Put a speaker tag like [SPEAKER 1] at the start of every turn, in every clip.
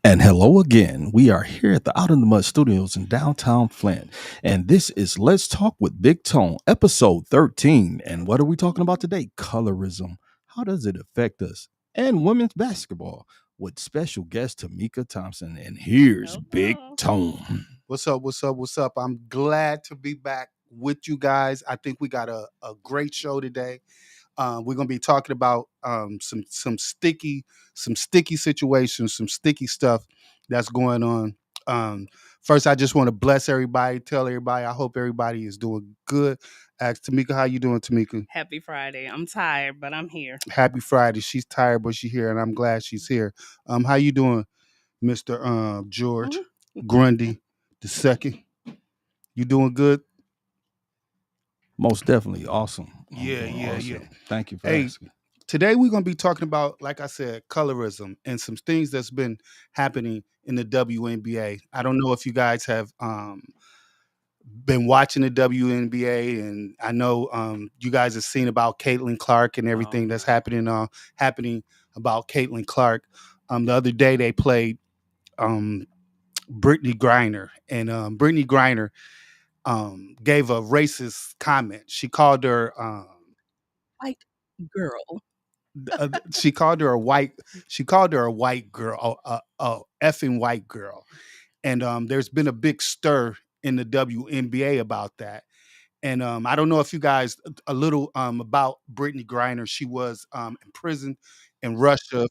[SPEAKER 1] And hello again. We are here at the Out in the Mud Studios in downtown Flint. And this is Let's Talk with Big Tone, episode 13. And what are we talking about today? Colorism. How does it affect us? And women's basketball with special guest Tameka Thompson. And here's Big
[SPEAKER 2] Hello.
[SPEAKER 1] Tone.
[SPEAKER 3] What's up? What's up? What's up? I'm glad to be back with you guys. I think we got a great show today. We're gonna be talking about some sticky situations, some sticky stuff that's going on. Um, First, I just want to bless everybody, tell everybody I hope everybody is doing good. Ask Tameka, how you doing, Tameka?
[SPEAKER 2] Happy Friday. I'm tired, but I'm here.
[SPEAKER 3] Happy Friday. She's tired, but she's here, and I'm glad she's here. How you doing, Mister George
[SPEAKER 2] Mhm.
[SPEAKER 3] Grundy the second? You doing good?
[SPEAKER 1] Most definitely awesome. I'm
[SPEAKER 3] Yeah,
[SPEAKER 1] doing
[SPEAKER 3] yeah, yeah.
[SPEAKER 1] awesome. Thank you for
[SPEAKER 3] Hey,
[SPEAKER 1] asking.
[SPEAKER 3] today we're going to be talking about, like I said, colorism and some things that's been happening in the WNBA. I don't know if you guys have been watching the WNBA, and I know you guys have seen about Caitlin Clark and everything that's happening about Caitlin Clark. The other day they played um, Brittany Griner, and Brittany Griner gave a racist comment.
[SPEAKER 2] White girl.
[SPEAKER 3] She called her a white. She called her a white girl, a effing white girl. And there's been a big stir in the WNBA about that. And I don't know if you guys a little about Brittany Griner. She was imprisoned in Russia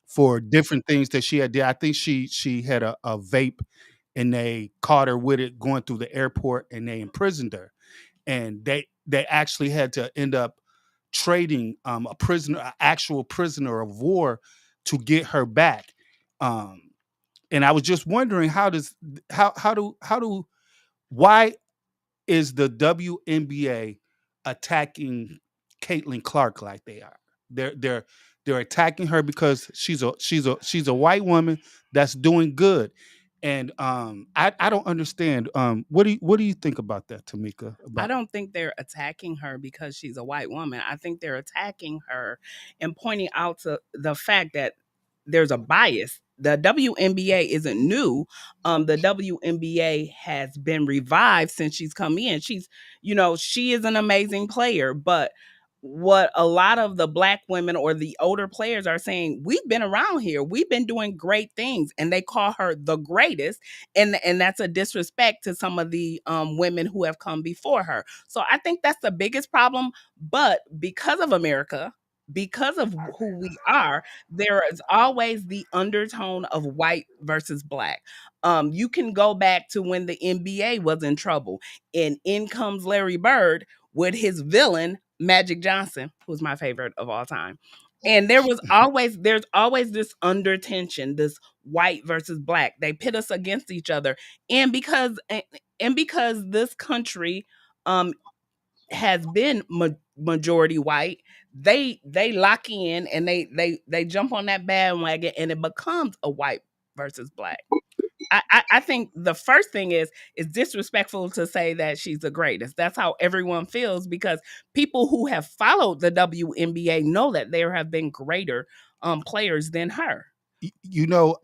[SPEAKER 3] for different things that she had did. I think she had a vape, and they caught her with it going through the airport, and they imprisoned her. And they actually had to end up trading a prisoner, an actual prisoner of war, to get her back. Um, and I was just wondering, how do why is the WNBA attacking Caitlin Clark like they are? They're attacking her because she's a white woman that's doing good. And I don't understand. What do you think about that, Tameka?
[SPEAKER 2] I
[SPEAKER 3] About
[SPEAKER 2] don't think they're attacking her because she's a white woman. I think they're attacking her and pointing out to the fact that there's a bias. The WNBA isn't new. The WNBA has been revived since she's come in. She is an amazing player, but what a lot of the black women or the older players are saying, we've been around here, we've been doing great things, and they call her the greatest, and that's a disrespect to some of the women who have come before her. So I think that's the biggest problem. But because of America, because of who we are, there is always the undertone of white versus black. You can go back to when the NBA was in trouble, and in comes Larry Bird with his villain Magic Johnson, who's my favorite of all time. And there's always this under tension, this white versus black. They pit us against each other. And because this country um has been majority white, they lock in and they jump on that bandwagon, and it becomes a white versus black. I think the first thing is it's disrespectful to say that she's the greatest. That's how everyone feels, because people who have followed the WNBA know that there have been greater players than her.
[SPEAKER 3] you know,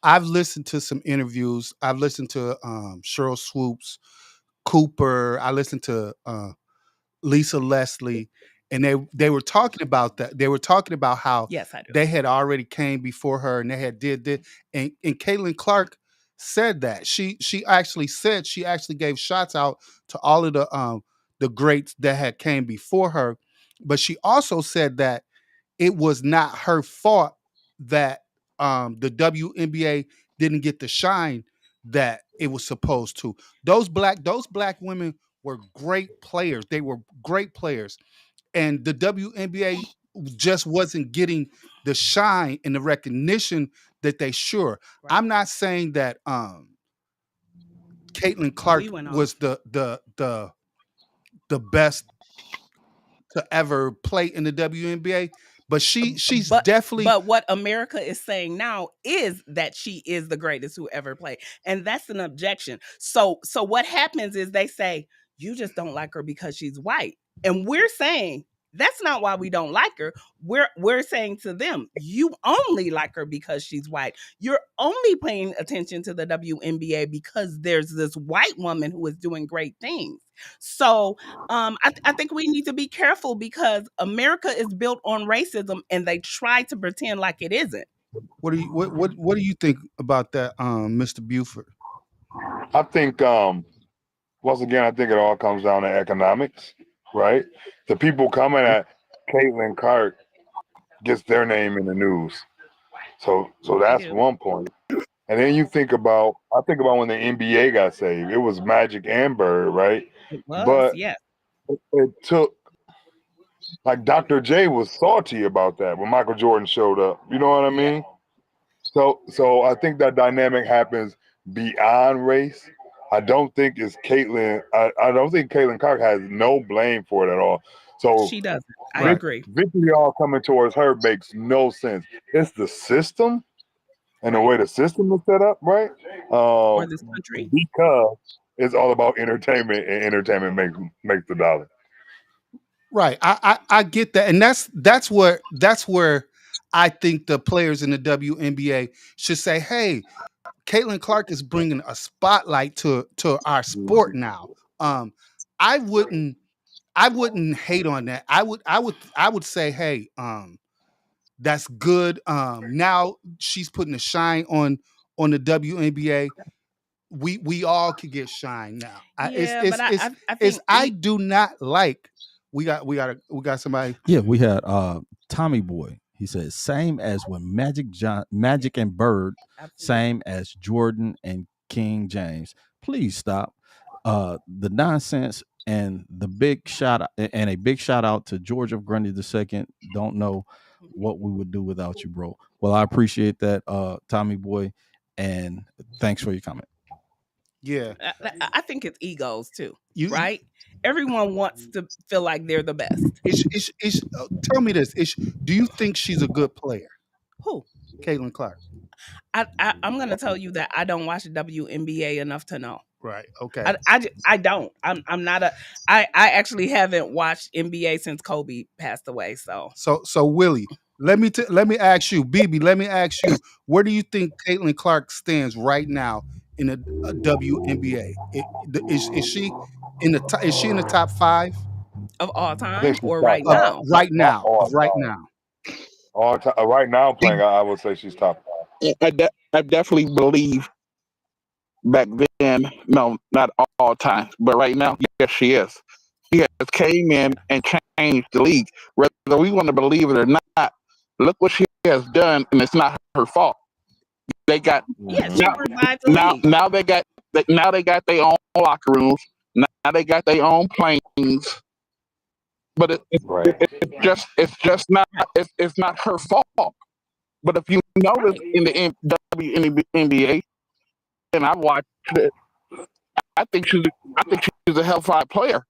[SPEAKER 3] I've listened to some interviews. I've listened to Cheryl Swoops, Cooper. I listened to Lisa Leslie, and they were talking about that. They were talking about how
[SPEAKER 2] Yes, I do.
[SPEAKER 3] they had already came before her, and they had did this. And Caitlin Clark said that she actually said she actually gave shots out to all of the greats that had came before her, but she also said that it was not her fault that the WNBA didn't get the shine that it was supposed to. Those black women were great players. They were great players, and the WNBA just wasn't getting the shine and the recognition that they sure.
[SPEAKER 2] Right.
[SPEAKER 3] I'm not saying that Caitlin
[SPEAKER 2] We
[SPEAKER 3] Clark
[SPEAKER 2] went
[SPEAKER 3] was
[SPEAKER 2] off.
[SPEAKER 3] the best to ever play in the WNBA, but she's
[SPEAKER 2] but
[SPEAKER 3] definitely.
[SPEAKER 2] but what America is saying now is that she is the greatest who ever played, and that's an objection. So what happens is they say you just don't like her because she's white, and we're saying That's not why we don't like her. We're saying to them, you only like her because she's white. You're only paying attention to the WNBA because there's this white woman who is doing great things. So I think we need to be careful because America is built on racism and they try to pretend like it isn't.
[SPEAKER 3] What do you think about that, Mr. Buford?
[SPEAKER 4] I think once again, I think it all comes down to economics, right? The people coming at Caitlin Clark gets their name in the news. So
[SPEAKER 2] They
[SPEAKER 4] that's
[SPEAKER 2] do.
[SPEAKER 4] one point. And then I think about when the NBA got saved. It was Magic and Bird, right?
[SPEAKER 2] It was,
[SPEAKER 4] But
[SPEAKER 2] yes.
[SPEAKER 4] it took like Dr. J was salty about that when Michael Jordan showed up. You know what I
[SPEAKER 2] Yeah.
[SPEAKER 4] mean? So I think that dynamic happens beyond race. I don't think it's Caitlin. I don't think Caitlin Clark has no blame for it at all. So
[SPEAKER 2] She doesn't. I
[SPEAKER 3] Right.
[SPEAKER 2] agree.
[SPEAKER 4] vitriol coming towards her makes no sense. It's the system and the
[SPEAKER 2] Right.
[SPEAKER 4] way the system is set up, right?
[SPEAKER 2] For this country.
[SPEAKER 4] Because it's all about entertainment, and entertainment makes the dollar.
[SPEAKER 3] Right. I get that. And that's where I think the players in the WNBA should say, hey, Caitlin Clark is bringing a spotlight to our sport now. Um, I wouldn't I wouldn't hate on that. I would say, hey, that's good. Now she's putting a shine on the WNBA. We all could get shine now.
[SPEAKER 2] Yeah, but I
[SPEAKER 3] It's
[SPEAKER 2] think
[SPEAKER 3] I do not like. We got somebody.
[SPEAKER 1] Yeah, we had Tommy Boy. He says same as when Magic and Bird,
[SPEAKER 2] absolutely.
[SPEAKER 1] same as Jordan and King James. Please stop the nonsense and the big shout out and a big shout out to George of Grundy II. Don't know what we would do without you, bro. Well, I appreciate that, Tommy Boy, and thanks for your comment.
[SPEAKER 3] Yeah,
[SPEAKER 2] I think it's egos too,
[SPEAKER 3] you.
[SPEAKER 2] right? Everyone wants to feel like they're the best.
[SPEAKER 3] Tell me this. Do you think she's a good player,
[SPEAKER 2] Who?
[SPEAKER 3] Caitlin Clark?
[SPEAKER 2] I'm gonna tell you that I don't watch the WNBA enough to know.
[SPEAKER 3] Right. Okay.
[SPEAKER 2] I don't. I'm not a. I actually haven't watched NBA since Kobe passed away. So
[SPEAKER 3] So Willie, let me ask you, BB, let me ask you, where do you think Caitlin Clark stands right now in the WNBA? Is she in the top five
[SPEAKER 2] of all
[SPEAKER 4] I think
[SPEAKER 2] time
[SPEAKER 4] she's
[SPEAKER 2] or
[SPEAKER 4] top
[SPEAKER 2] right
[SPEAKER 3] of
[SPEAKER 2] now?
[SPEAKER 3] right now?
[SPEAKER 4] all
[SPEAKER 3] Of right
[SPEAKER 4] time.
[SPEAKER 3] now.
[SPEAKER 4] All time. Right now playing,
[SPEAKER 3] Do-
[SPEAKER 4] I would say she's top.
[SPEAKER 5] I definitely believe back then, no, not all times, but right now, yes, she is. She has came in
[SPEAKER 2] Yeah.
[SPEAKER 5] and changed the league. Whether we want to believe it or not, look what she has done, and it's not her fault. They got
[SPEAKER 2] Yeah,
[SPEAKER 4] Hmm.
[SPEAKER 2] she
[SPEAKER 5] now,
[SPEAKER 2] revived the league.
[SPEAKER 5] now they got their own locker rooms. Now they got their own planes. But
[SPEAKER 4] Right.
[SPEAKER 5] it's just not it's not her fault. But if you notice
[SPEAKER 2] Right.
[SPEAKER 5] in the NBA, and I watched it, I think she's a hellfire player.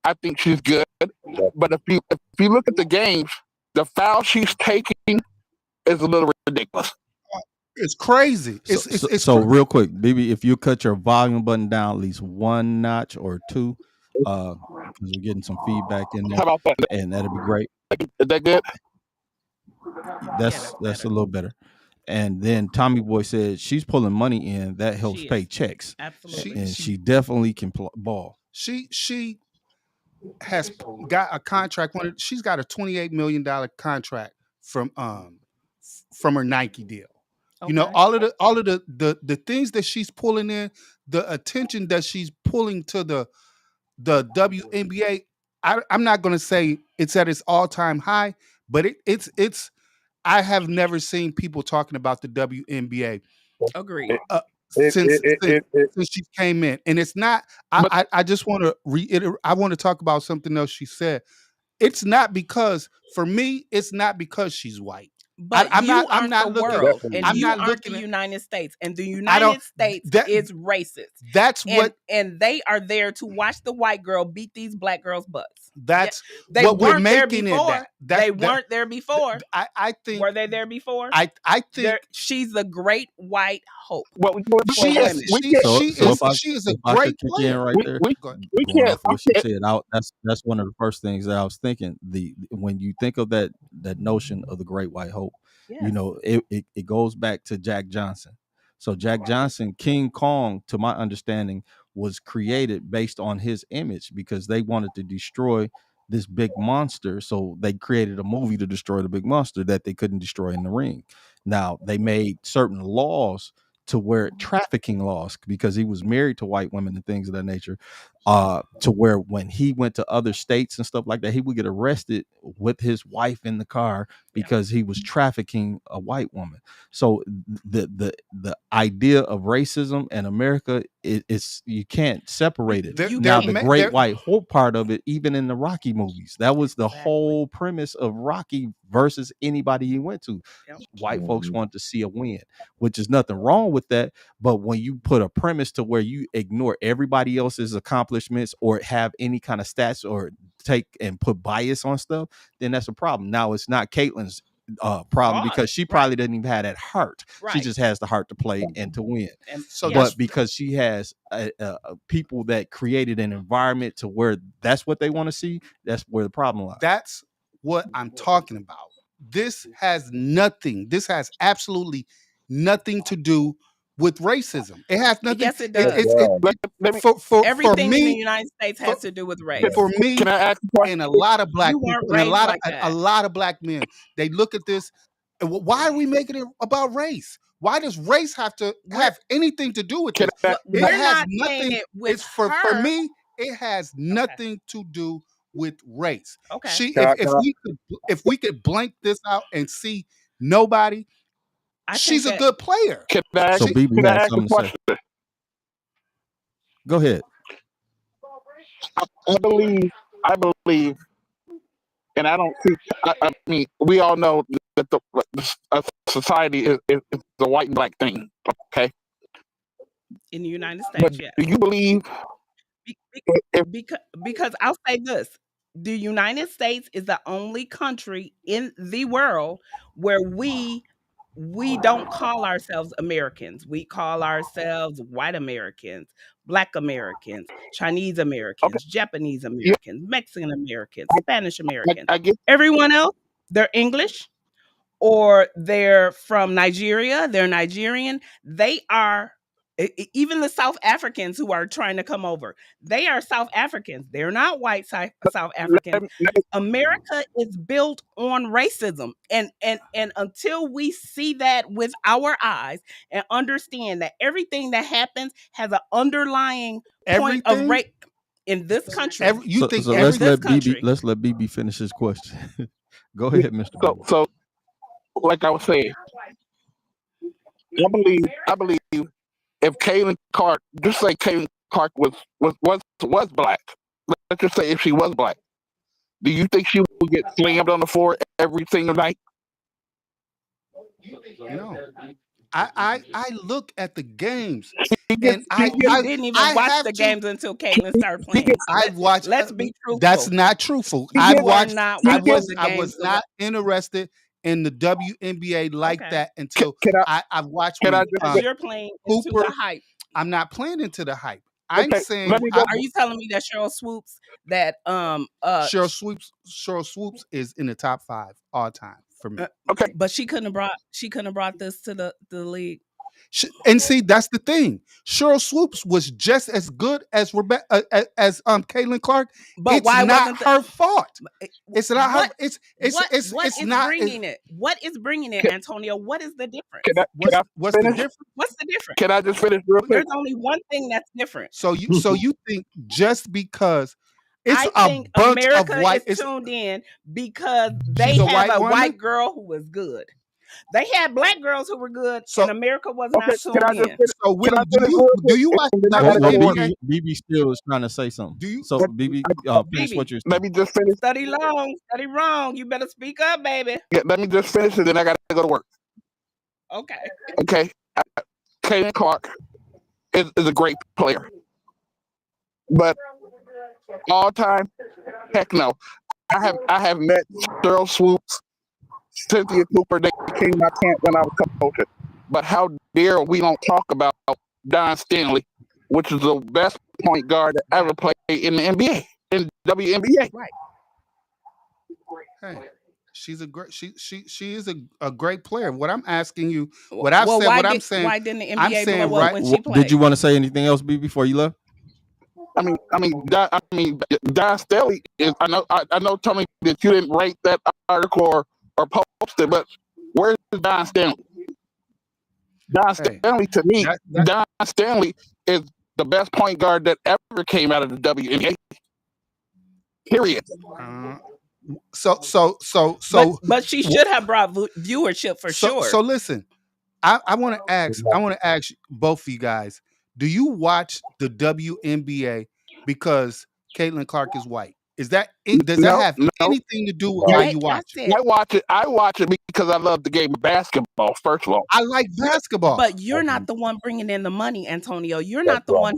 [SPEAKER 5] I think she's good. But if you look at the games, the foul she's taking is a little ridiculous.
[SPEAKER 3] It's crazy.
[SPEAKER 1] So, real quick, baby, if you cut your volume button down at least one notch or two, because we're getting some feedback in
[SPEAKER 5] How
[SPEAKER 1] there,
[SPEAKER 5] about that?
[SPEAKER 1] and that'd be great.
[SPEAKER 5] Is that good?
[SPEAKER 2] Yeah,
[SPEAKER 1] That's
[SPEAKER 2] that's
[SPEAKER 1] that's a
[SPEAKER 2] better.
[SPEAKER 1] little better. And then Tommy Boy said she's pulling money in that helps
[SPEAKER 2] She
[SPEAKER 1] pay
[SPEAKER 2] is.
[SPEAKER 1] checks,
[SPEAKER 3] she
[SPEAKER 2] Absolutely.
[SPEAKER 1] and
[SPEAKER 3] she
[SPEAKER 1] she definitely can ball.
[SPEAKER 3] she has got a contract. She's got a $28 million contract from her Nike deal. You know,
[SPEAKER 2] Okay.
[SPEAKER 3] all of the things that she's pulling in, the attention that she's pulling to the WNBA. I'm not going to say it's at its all time high, but it's. I have never seen people talking about the WNBA
[SPEAKER 2] Agreed.
[SPEAKER 4] It
[SPEAKER 3] uh,
[SPEAKER 4] it
[SPEAKER 3] since
[SPEAKER 4] it it,
[SPEAKER 3] since
[SPEAKER 4] it, it
[SPEAKER 3] since she came in, and it's not.
[SPEAKER 5] But
[SPEAKER 3] I just want to reiterate. I want to talk about something else she said. It's not because for me, it's not because she's white.
[SPEAKER 2] But
[SPEAKER 3] I'm
[SPEAKER 2] you
[SPEAKER 3] I'm
[SPEAKER 2] aren't
[SPEAKER 3] not
[SPEAKER 2] the
[SPEAKER 3] looking.
[SPEAKER 2] world,
[SPEAKER 4] Definitely.
[SPEAKER 2] and
[SPEAKER 3] I'm
[SPEAKER 2] you
[SPEAKER 3] not
[SPEAKER 2] aren't the
[SPEAKER 3] looking at.
[SPEAKER 2] United States, and the
[SPEAKER 3] I don't.
[SPEAKER 2] United States
[SPEAKER 3] That
[SPEAKER 2] is racist,
[SPEAKER 3] that's what
[SPEAKER 2] and they are there to watch the white girl beat these black girls' butts. Yeah,
[SPEAKER 3] that's
[SPEAKER 2] they
[SPEAKER 3] what we're
[SPEAKER 2] weren't there
[SPEAKER 3] making it
[SPEAKER 2] before.
[SPEAKER 3] that.
[SPEAKER 2] They
[SPEAKER 3] That
[SPEAKER 2] weren't there before.
[SPEAKER 3] I think
[SPEAKER 2] Were they there before?
[SPEAKER 3] I
[SPEAKER 2] There,
[SPEAKER 3] think
[SPEAKER 2] she's the great white hope
[SPEAKER 5] Well,
[SPEAKER 2] for
[SPEAKER 3] she is
[SPEAKER 2] women.
[SPEAKER 5] we can't.
[SPEAKER 3] she is a
[SPEAKER 1] if I could
[SPEAKER 3] great
[SPEAKER 1] kick in
[SPEAKER 3] player.
[SPEAKER 1] right there,
[SPEAKER 5] We
[SPEAKER 3] Go ahead.
[SPEAKER 5] we
[SPEAKER 1] going
[SPEAKER 5] can't.
[SPEAKER 1] off of what she said, that's one of the first things that I was thinking. The when you think of that notion of the Great White Hope, you
[SPEAKER 2] Yes.
[SPEAKER 1] know, it goes back to Jack Johnson. So Jack Johnson, King Kong, to my understanding, was created based on his image because they wanted to destroy this big monster. So they created a movie to destroy the big monster that they couldn't destroy in the ring. Now they made certain laws to where trafficking laws because he was married to white women and things of that nature, to where when he went to other states and stuff like that, he would get arrested with his wife in the car because he was trafficking a white woman. So the idea of racism in America is you can't separate it.
[SPEAKER 3] They're,
[SPEAKER 2] You
[SPEAKER 3] they're,
[SPEAKER 1] Now
[SPEAKER 2] can't.
[SPEAKER 1] the
[SPEAKER 3] ma-
[SPEAKER 1] Great
[SPEAKER 3] they're
[SPEAKER 1] White Hope part of it, even in the Rocky movies, that was the
[SPEAKER 2] Exactly.
[SPEAKER 1] whole premise of Rocky versus anybody he went to.
[SPEAKER 2] Yep.
[SPEAKER 1] White folks wanted to see a win, which is nothing wrong with that. But when you put a premise to where you ignore everybody else's accomplishments or have any kind of stats or take and put bias on stuff, then that's a problem. Now it's not Caitlin's problem
[SPEAKER 2] Fault.
[SPEAKER 1] because she
[SPEAKER 2] Right.
[SPEAKER 1] probably doesn't even have that heart. She
[SPEAKER 2] Right.
[SPEAKER 1] just has the heart to play and to win.
[SPEAKER 2] And
[SPEAKER 3] so
[SPEAKER 2] yeah,
[SPEAKER 1] But because she has people that created an environment to where that's what they want to see, that's where the problem lies.
[SPEAKER 3] that's what I'm talking about. This has absolutely nothing to do with racism. It has nothing.
[SPEAKER 2] yes, it
[SPEAKER 3] It,
[SPEAKER 2] does.
[SPEAKER 3] it's it,
[SPEAKER 5] Let me.
[SPEAKER 3] for
[SPEAKER 2] Everything in the
[SPEAKER 3] me
[SPEAKER 2] United States
[SPEAKER 3] for,
[SPEAKER 2] has to do with race.
[SPEAKER 3] for me
[SPEAKER 5] Can I ask a question?
[SPEAKER 3] and a lot of black
[SPEAKER 2] You weren't
[SPEAKER 3] people and
[SPEAKER 2] raised like
[SPEAKER 3] a
[SPEAKER 2] that.
[SPEAKER 3] lot of black men, they look at this and why are we making it about race? Why does race have to
[SPEAKER 2] We're
[SPEAKER 3] have anything to do with
[SPEAKER 5] Can
[SPEAKER 3] this?
[SPEAKER 5] I,
[SPEAKER 3] It
[SPEAKER 2] we're
[SPEAKER 3] has
[SPEAKER 2] not saying
[SPEAKER 3] nothing.
[SPEAKER 2] it with
[SPEAKER 3] It's for
[SPEAKER 2] her.
[SPEAKER 3] me. It has nothing to do with race.
[SPEAKER 2] Okay.
[SPEAKER 3] She,
[SPEAKER 4] Can I,
[SPEAKER 3] if we could blank this out and see nobody,
[SPEAKER 2] I think
[SPEAKER 3] she's a
[SPEAKER 2] that
[SPEAKER 3] good player.
[SPEAKER 5] can I ask,
[SPEAKER 1] So
[SPEAKER 3] She,
[SPEAKER 1] BB
[SPEAKER 5] can I
[SPEAKER 1] has
[SPEAKER 5] ask a
[SPEAKER 1] something to say.
[SPEAKER 5] question?
[SPEAKER 1] Go ahead.
[SPEAKER 5] I believe, and I don't see. I mean, we all know that the society is a white and black thing. Okay,
[SPEAKER 2] in the United
[SPEAKER 5] but
[SPEAKER 2] States, yes.
[SPEAKER 5] do you believe
[SPEAKER 2] Be- be-
[SPEAKER 5] if
[SPEAKER 2] because I'll say this: the United States is the only country in the world where we don't call ourselves Americans. We call ourselves white Americans, black Americans, Chinese
[SPEAKER 5] okay,
[SPEAKER 2] Americans, Japanese
[SPEAKER 5] yeah,
[SPEAKER 2] Americans, Mexican Americans, Spanish Americans.
[SPEAKER 5] I get
[SPEAKER 2] Everyone else, they're English or they're from Nigeria, they're Nigerian. They are even the South Africans who are trying to come over. They are South Africans. They're not white South Africans. America is built on racism, and until we see that with our eyes and understand that everything that happens has an underlying point of
[SPEAKER 3] everything.
[SPEAKER 2] race in this country.
[SPEAKER 3] You
[SPEAKER 1] So
[SPEAKER 3] think
[SPEAKER 1] so
[SPEAKER 2] In
[SPEAKER 1] let's
[SPEAKER 2] this
[SPEAKER 1] let
[SPEAKER 3] everything?
[SPEAKER 1] BB
[SPEAKER 2] country,
[SPEAKER 1] finish his question. Go ahead, Mr.
[SPEAKER 5] so
[SPEAKER 1] BB.
[SPEAKER 5] so like I was saying, I believe if Kaylin Clark, just say Kaylin Clark was black. Let's just say if she was black, do you think she would get slammed on the floor every single night?
[SPEAKER 3] No. I look at the games
[SPEAKER 5] She gets
[SPEAKER 3] and
[SPEAKER 5] she gets
[SPEAKER 2] you didn't even
[SPEAKER 3] I
[SPEAKER 2] watch
[SPEAKER 3] have
[SPEAKER 2] the
[SPEAKER 3] to.
[SPEAKER 2] games until Caitlin started
[SPEAKER 5] she
[SPEAKER 2] playing.
[SPEAKER 5] gets
[SPEAKER 3] I've watched.
[SPEAKER 2] Let's be
[SPEAKER 3] That's
[SPEAKER 2] truthful.
[SPEAKER 3] not truthful.
[SPEAKER 5] she
[SPEAKER 3] I've
[SPEAKER 5] gets
[SPEAKER 2] You are
[SPEAKER 3] watched.
[SPEAKER 2] not
[SPEAKER 5] she
[SPEAKER 2] watching
[SPEAKER 5] gets
[SPEAKER 2] the
[SPEAKER 3] I
[SPEAKER 2] games
[SPEAKER 3] was not interested in the WNBA like
[SPEAKER 2] okay.
[SPEAKER 3] that
[SPEAKER 5] can,
[SPEAKER 3] until
[SPEAKER 5] can
[SPEAKER 3] I've watched
[SPEAKER 5] I
[SPEAKER 3] when
[SPEAKER 5] just
[SPEAKER 2] Because you're playing into the
[SPEAKER 3] Hooper.
[SPEAKER 2] hype.
[SPEAKER 3] I'm not playing into the hype. I'm
[SPEAKER 5] okay, let
[SPEAKER 3] saying
[SPEAKER 5] me go
[SPEAKER 2] Are you telling me that Cheryl Swoops that
[SPEAKER 3] Cheryl Swoops is in the top 5 all time for me.
[SPEAKER 5] okay,
[SPEAKER 2] but she couldn't have brought this to the league.
[SPEAKER 3] And see, that's the thing. Cheryl Swoops was just as good as as Caitlin Clark.
[SPEAKER 2] But
[SPEAKER 3] It's
[SPEAKER 2] why
[SPEAKER 3] not
[SPEAKER 2] wasn't the
[SPEAKER 3] her fault. It's not her.
[SPEAKER 2] what what
[SPEAKER 3] It's
[SPEAKER 2] is
[SPEAKER 3] not.
[SPEAKER 2] bringing it? What is bringing it,
[SPEAKER 5] can,
[SPEAKER 2] Antonio? What is the
[SPEAKER 5] can
[SPEAKER 2] difference?
[SPEAKER 5] I can I
[SPEAKER 3] What's the
[SPEAKER 5] finish?
[SPEAKER 3] difference?
[SPEAKER 2] What's the difference?
[SPEAKER 5] Can I just finish real quick?
[SPEAKER 2] There's only one thing that's different.
[SPEAKER 3] So you think just because it's
[SPEAKER 2] I
[SPEAKER 3] a
[SPEAKER 2] think
[SPEAKER 3] bunch of
[SPEAKER 2] America
[SPEAKER 3] white,
[SPEAKER 2] is tuned in because
[SPEAKER 3] she's
[SPEAKER 2] they
[SPEAKER 3] a
[SPEAKER 2] have
[SPEAKER 3] white
[SPEAKER 2] a
[SPEAKER 3] woman.
[SPEAKER 2] white girl who was good. They had black girls who were good, and
[SPEAKER 3] So
[SPEAKER 2] America was
[SPEAKER 5] Okay,
[SPEAKER 2] not tuned in.
[SPEAKER 3] so
[SPEAKER 5] can I
[SPEAKER 3] Willie,
[SPEAKER 5] finish real
[SPEAKER 3] do
[SPEAKER 5] quick?
[SPEAKER 3] you watch
[SPEAKER 5] And then I
[SPEAKER 3] the
[SPEAKER 1] No,
[SPEAKER 5] gotta
[SPEAKER 1] no,
[SPEAKER 5] go to work.
[SPEAKER 3] WNBA?
[SPEAKER 1] BB still is trying to say something.
[SPEAKER 3] Do you?
[SPEAKER 1] So BB, finish
[SPEAKER 2] Baby,
[SPEAKER 1] what you're
[SPEAKER 5] Let
[SPEAKER 1] saying.
[SPEAKER 5] me just finish.
[SPEAKER 2] study long, study wrong. You better speak up, baby.
[SPEAKER 5] Yeah, let me just finish it. Then I gotta go to work.
[SPEAKER 2] Okay.
[SPEAKER 5] Okay, Caitlin Clark is a great player, but all time, heck no. I have met Cheryl Swoops, Cynthia Cooper. They came to my camp when I was coaching. But how dare we don't talk about Don Stanley, which is the best point guard that ever played in the NBA, in WNBA.
[SPEAKER 2] Right.
[SPEAKER 3] Hey, she's a great she is a great player. What I'm asking you,
[SPEAKER 2] Well,
[SPEAKER 3] what I've said,
[SPEAKER 2] why
[SPEAKER 3] what I'm
[SPEAKER 2] did
[SPEAKER 3] saying,
[SPEAKER 2] why didn't the
[SPEAKER 3] I'm
[SPEAKER 2] NBA
[SPEAKER 3] saying
[SPEAKER 2] blow up
[SPEAKER 3] right.
[SPEAKER 2] when she
[SPEAKER 1] Did you
[SPEAKER 2] played?
[SPEAKER 1] want to say anything else, B, before you left?
[SPEAKER 5] Don Stanley is. I know, Tony, that you didn't write that article or post it, but where's Don Stanley? Don
[SPEAKER 3] Hey,
[SPEAKER 5] Stanley, to me,
[SPEAKER 3] that
[SPEAKER 5] Don Stanley is the best point guard that ever came out of the WNBA. Period.
[SPEAKER 3] uh, so
[SPEAKER 2] But she should have brought viewership for
[SPEAKER 3] so
[SPEAKER 2] sure.
[SPEAKER 3] listen. I want to ask both of you guys. Do you watch the WNBA because Caitlin Clark is white? Does that
[SPEAKER 5] No,
[SPEAKER 3] have
[SPEAKER 5] no.
[SPEAKER 3] anything to do with why you
[SPEAKER 2] I
[SPEAKER 3] watch it?
[SPEAKER 2] said,
[SPEAKER 5] I watch it because I love the game of basketball. First of all,
[SPEAKER 3] I like basketball.
[SPEAKER 2] but you're not the one bringing in the money, Antonio. You're
[SPEAKER 4] That's
[SPEAKER 2] not the
[SPEAKER 4] right.
[SPEAKER 2] one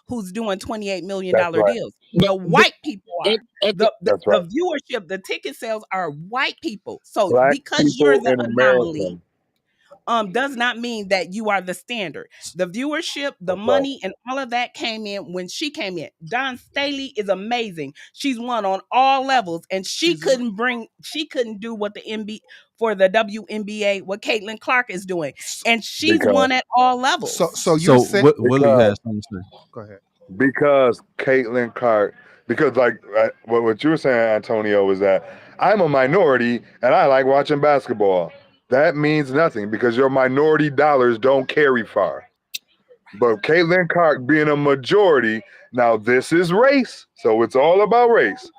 [SPEAKER 2] who's doing $28 million
[SPEAKER 4] That's right.
[SPEAKER 2] deals.
[SPEAKER 5] but,
[SPEAKER 2] The white people are.
[SPEAKER 5] at, at the,
[SPEAKER 2] The
[SPEAKER 4] That's right.
[SPEAKER 2] viewership, the ticket sales are white people. So
[SPEAKER 4] Black
[SPEAKER 2] because you're
[SPEAKER 4] people
[SPEAKER 2] the
[SPEAKER 4] in
[SPEAKER 2] anomaly,
[SPEAKER 4] America.
[SPEAKER 2] does not mean that you are the standard. The viewership, the
[SPEAKER 4] That's right.
[SPEAKER 2] money, and all of that came in when she came in. Don Staley is amazing. She's won on all levels, and she
[SPEAKER 3] She's
[SPEAKER 2] couldn't do what the NBA for the WNBA, what Caitlin Clark is doing,
[SPEAKER 3] s-
[SPEAKER 2] and she's
[SPEAKER 4] Because
[SPEAKER 2] won at all levels.
[SPEAKER 3] so you're
[SPEAKER 1] So
[SPEAKER 3] saying
[SPEAKER 1] Willie
[SPEAKER 4] because
[SPEAKER 1] has something to say.
[SPEAKER 3] go ahead.
[SPEAKER 4] because Caitlin Clark, because like what you were saying, Antonio, is that I'm a minority and I like watching basketball. That means nothing because your minority dollars don't carry far. But Caitlin Clark being a majority, now this is race, so it's all about race.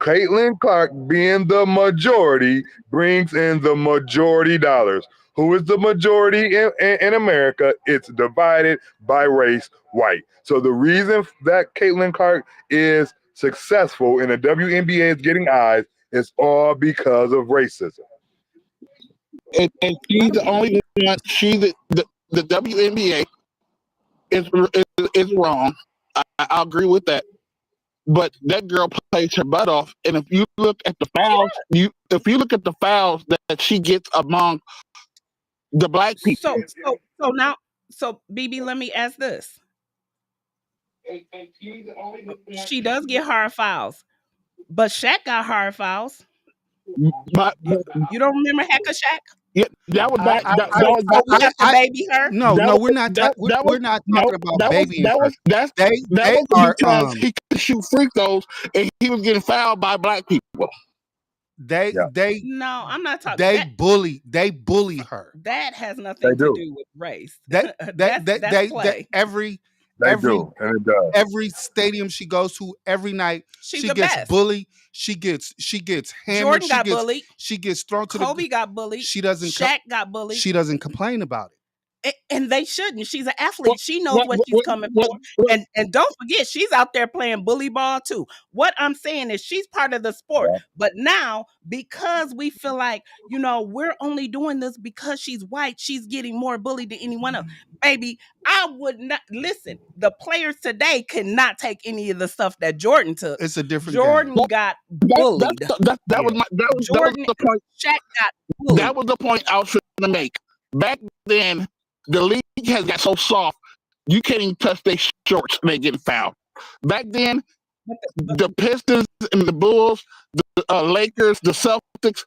[SPEAKER 4] Caitlin Clark being the majority brings in the majority dollars. Who is the majority in America? It's divided by race, white. So the reason that Caitlin Clark is successful in the WNBA is getting eyes is all because of racism.
[SPEAKER 5] and she's the only one. The WNBA is wrong. I agree with that. But that girl plays her butt off, and if you look at the
[SPEAKER 2] She
[SPEAKER 5] fouls,
[SPEAKER 2] does.
[SPEAKER 5] if you look at the fouls that she gets among the black people,
[SPEAKER 2] So BB, let me ask this: she does get hard fouls, but Shaq got hard fouls.
[SPEAKER 5] but,
[SPEAKER 2] You,
[SPEAKER 5] but
[SPEAKER 2] you don't remember Heck of Shaq?
[SPEAKER 5] yeah, that was back.
[SPEAKER 2] So so we have to
[SPEAKER 3] I
[SPEAKER 2] baby her.
[SPEAKER 3] no,
[SPEAKER 5] That
[SPEAKER 3] we're not
[SPEAKER 5] that was
[SPEAKER 3] we're not
[SPEAKER 5] no,
[SPEAKER 3] talking about babying her.
[SPEAKER 5] that
[SPEAKER 3] They
[SPEAKER 5] was
[SPEAKER 3] are
[SPEAKER 5] because he could shoot free throws and he was getting fouled by black people.
[SPEAKER 3] they
[SPEAKER 4] Yeah,
[SPEAKER 3] they
[SPEAKER 2] No, I'm not talking
[SPEAKER 3] they
[SPEAKER 2] that.
[SPEAKER 3] bully her.
[SPEAKER 2] That has
[SPEAKER 4] they
[SPEAKER 2] nothing to
[SPEAKER 4] do.
[SPEAKER 2] do with race. That's
[SPEAKER 3] They
[SPEAKER 2] play.
[SPEAKER 3] every
[SPEAKER 4] They do, and it does.
[SPEAKER 3] every stadium she goes to, every night
[SPEAKER 2] She's
[SPEAKER 3] she
[SPEAKER 2] the
[SPEAKER 3] gets
[SPEAKER 2] best.
[SPEAKER 3] bullied. She gets hammered.
[SPEAKER 2] Jordan got bullied.
[SPEAKER 3] She gets thrown to the.
[SPEAKER 2] Kobe got bullied.
[SPEAKER 3] She doesn't
[SPEAKER 2] Shaq got bullied.
[SPEAKER 3] she doesn't complain about it.
[SPEAKER 2] And they shouldn't. She's an
[SPEAKER 5] What
[SPEAKER 2] athlete. She knows
[SPEAKER 5] what
[SPEAKER 2] what she's
[SPEAKER 5] what
[SPEAKER 2] coming
[SPEAKER 5] what,
[SPEAKER 2] for.
[SPEAKER 5] what,
[SPEAKER 2] And don't forget, she's out there playing bully ball too. What I'm saying is she's part of the sport.
[SPEAKER 4] Yeah.
[SPEAKER 2] But now, because we feel like, we're only doing this because she's white, she's getting more bullied than anyone else. Baby, I would not listen. The players today cannot take any of the stuff that Jordan took.
[SPEAKER 3] It's a different game.
[SPEAKER 2] Jordan got
[SPEAKER 5] that
[SPEAKER 2] bullied.
[SPEAKER 5] that was
[SPEAKER 3] Yeah.
[SPEAKER 5] that was
[SPEAKER 2] Jordan,
[SPEAKER 5] the point.
[SPEAKER 2] Shaq got
[SPEAKER 5] That
[SPEAKER 2] bullied.
[SPEAKER 5] was the point I was trying to make. Back then, the league has got so soft, you can't even touch their shorts and they getting fouled. Back then, the Pistons and the Bulls, the Lakers, the Celtics,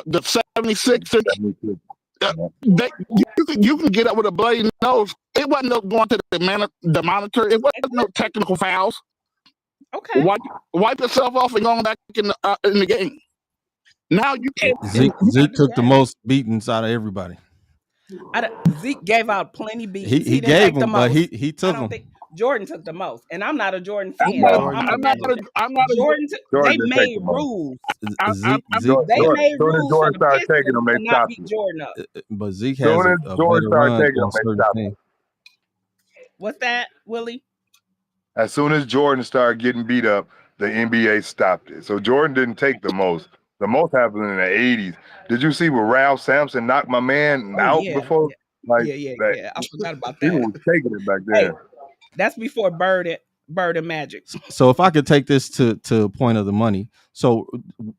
[SPEAKER 5] the 76ers, you can get up with a bloody nose. It wasn't no going to the monitor. It wasn't no technical fouls.
[SPEAKER 2] Okay.
[SPEAKER 5] Wipe yourself off and going back in the game. Now you can't.
[SPEAKER 1] Zeke took the most beatings out of everybody.
[SPEAKER 2] Zeke gave out plenty beatings.
[SPEAKER 1] He
[SPEAKER 2] He didn't
[SPEAKER 1] gave
[SPEAKER 2] take the
[SPEAKER 1] them, but
[SPEAKER 2] most.
[SPEAKER 1] he
[SPEAKER 2] I
[SPEAKER 1] took
[SPEAKER 2] don't
[SPEAKER 1] them.
[SPEAKER 2] think Jordan took the most, and I'm not a Jordan fan.
[SPEAKER 4] No,
[SPEAKER 3] Jordan
[SPEAKER 2] I'm a
[SPEAKER 5] I'm not.
[SPEAKER 2] Pistons fan.
[SPEAKER 5] I'm not.
[SPEAKER 2] Jordan,
[SPEAKER 4] Jordan
[SPEAKER 2] they
[SPEAKER 4] didn't take
[SPEAKER 2] made
[SPEAKER 4] the most.
[SPEAKER 2] rules.
[SPEAKER 1] Zeke,
[SPEAKER 2] They made
[SPEAKER 4] Soon as
[SPEAKER 2] rules for
[SPEAKER 4] Jordan
[SPEAKER 2] the
[SPEAKER 4] started taking
[SPEAKER 2] Pistons
[SPEAKER 4] them, they
[SPEAKER 2] to not
[SPEAKER 4] stopped
[SPEAKER 2] beat
[SPEAKER 4] it.
[SPEAKER 2] Jordan up.
[SPEAKER 1] but Zeke
[SPEAKER 4] Soon
[SPEAKER 1] has
[SPEAKER 4] as
[SPEAKER 1] a
[SPEAKER 4] Jordan
[SPEAKER 1] better
[SPEAKER 4] started
[SPEAKER 1] run
[SPEAKER 4] taking them,
[SPEAKER 1] on
[SPEAKER 4] they
[SPEAKER 1] certain
[SPEAKER 4] stopped it.
[SPEAKER 1] things.
[SPEAKER 2] What's that, Willie?
[SPEAKER 4] As soon as Jordan started getting beat up, the NBA stopped it. So Jordan didn't take the most. The most happened in the 80s. Did you see where Ralph Sampson knocked my man
[SPEAKER 2] Oh
[SPEAKER 4] out
[SPEAKER 2] yeah,
[SPEAKER 4] before?
[SPEAKER 2] yeah,
[SPEAKER 4] Like
[SPEAKER 2] yeah, yeah,
[SPEAKER 4] that,
[SPEAKER 2] yeah. I forgot about
[SPEAKER 4] people
[SPEAKER 2] that.
[SPEAKER 4] was taking it back
[SPEAKER 2] Hey,
[SPEAKER 4] then.
[SPEAKER 2] that's before Bird and Magic.
[SPEAKER 1] So if I could take this to a point of the money, so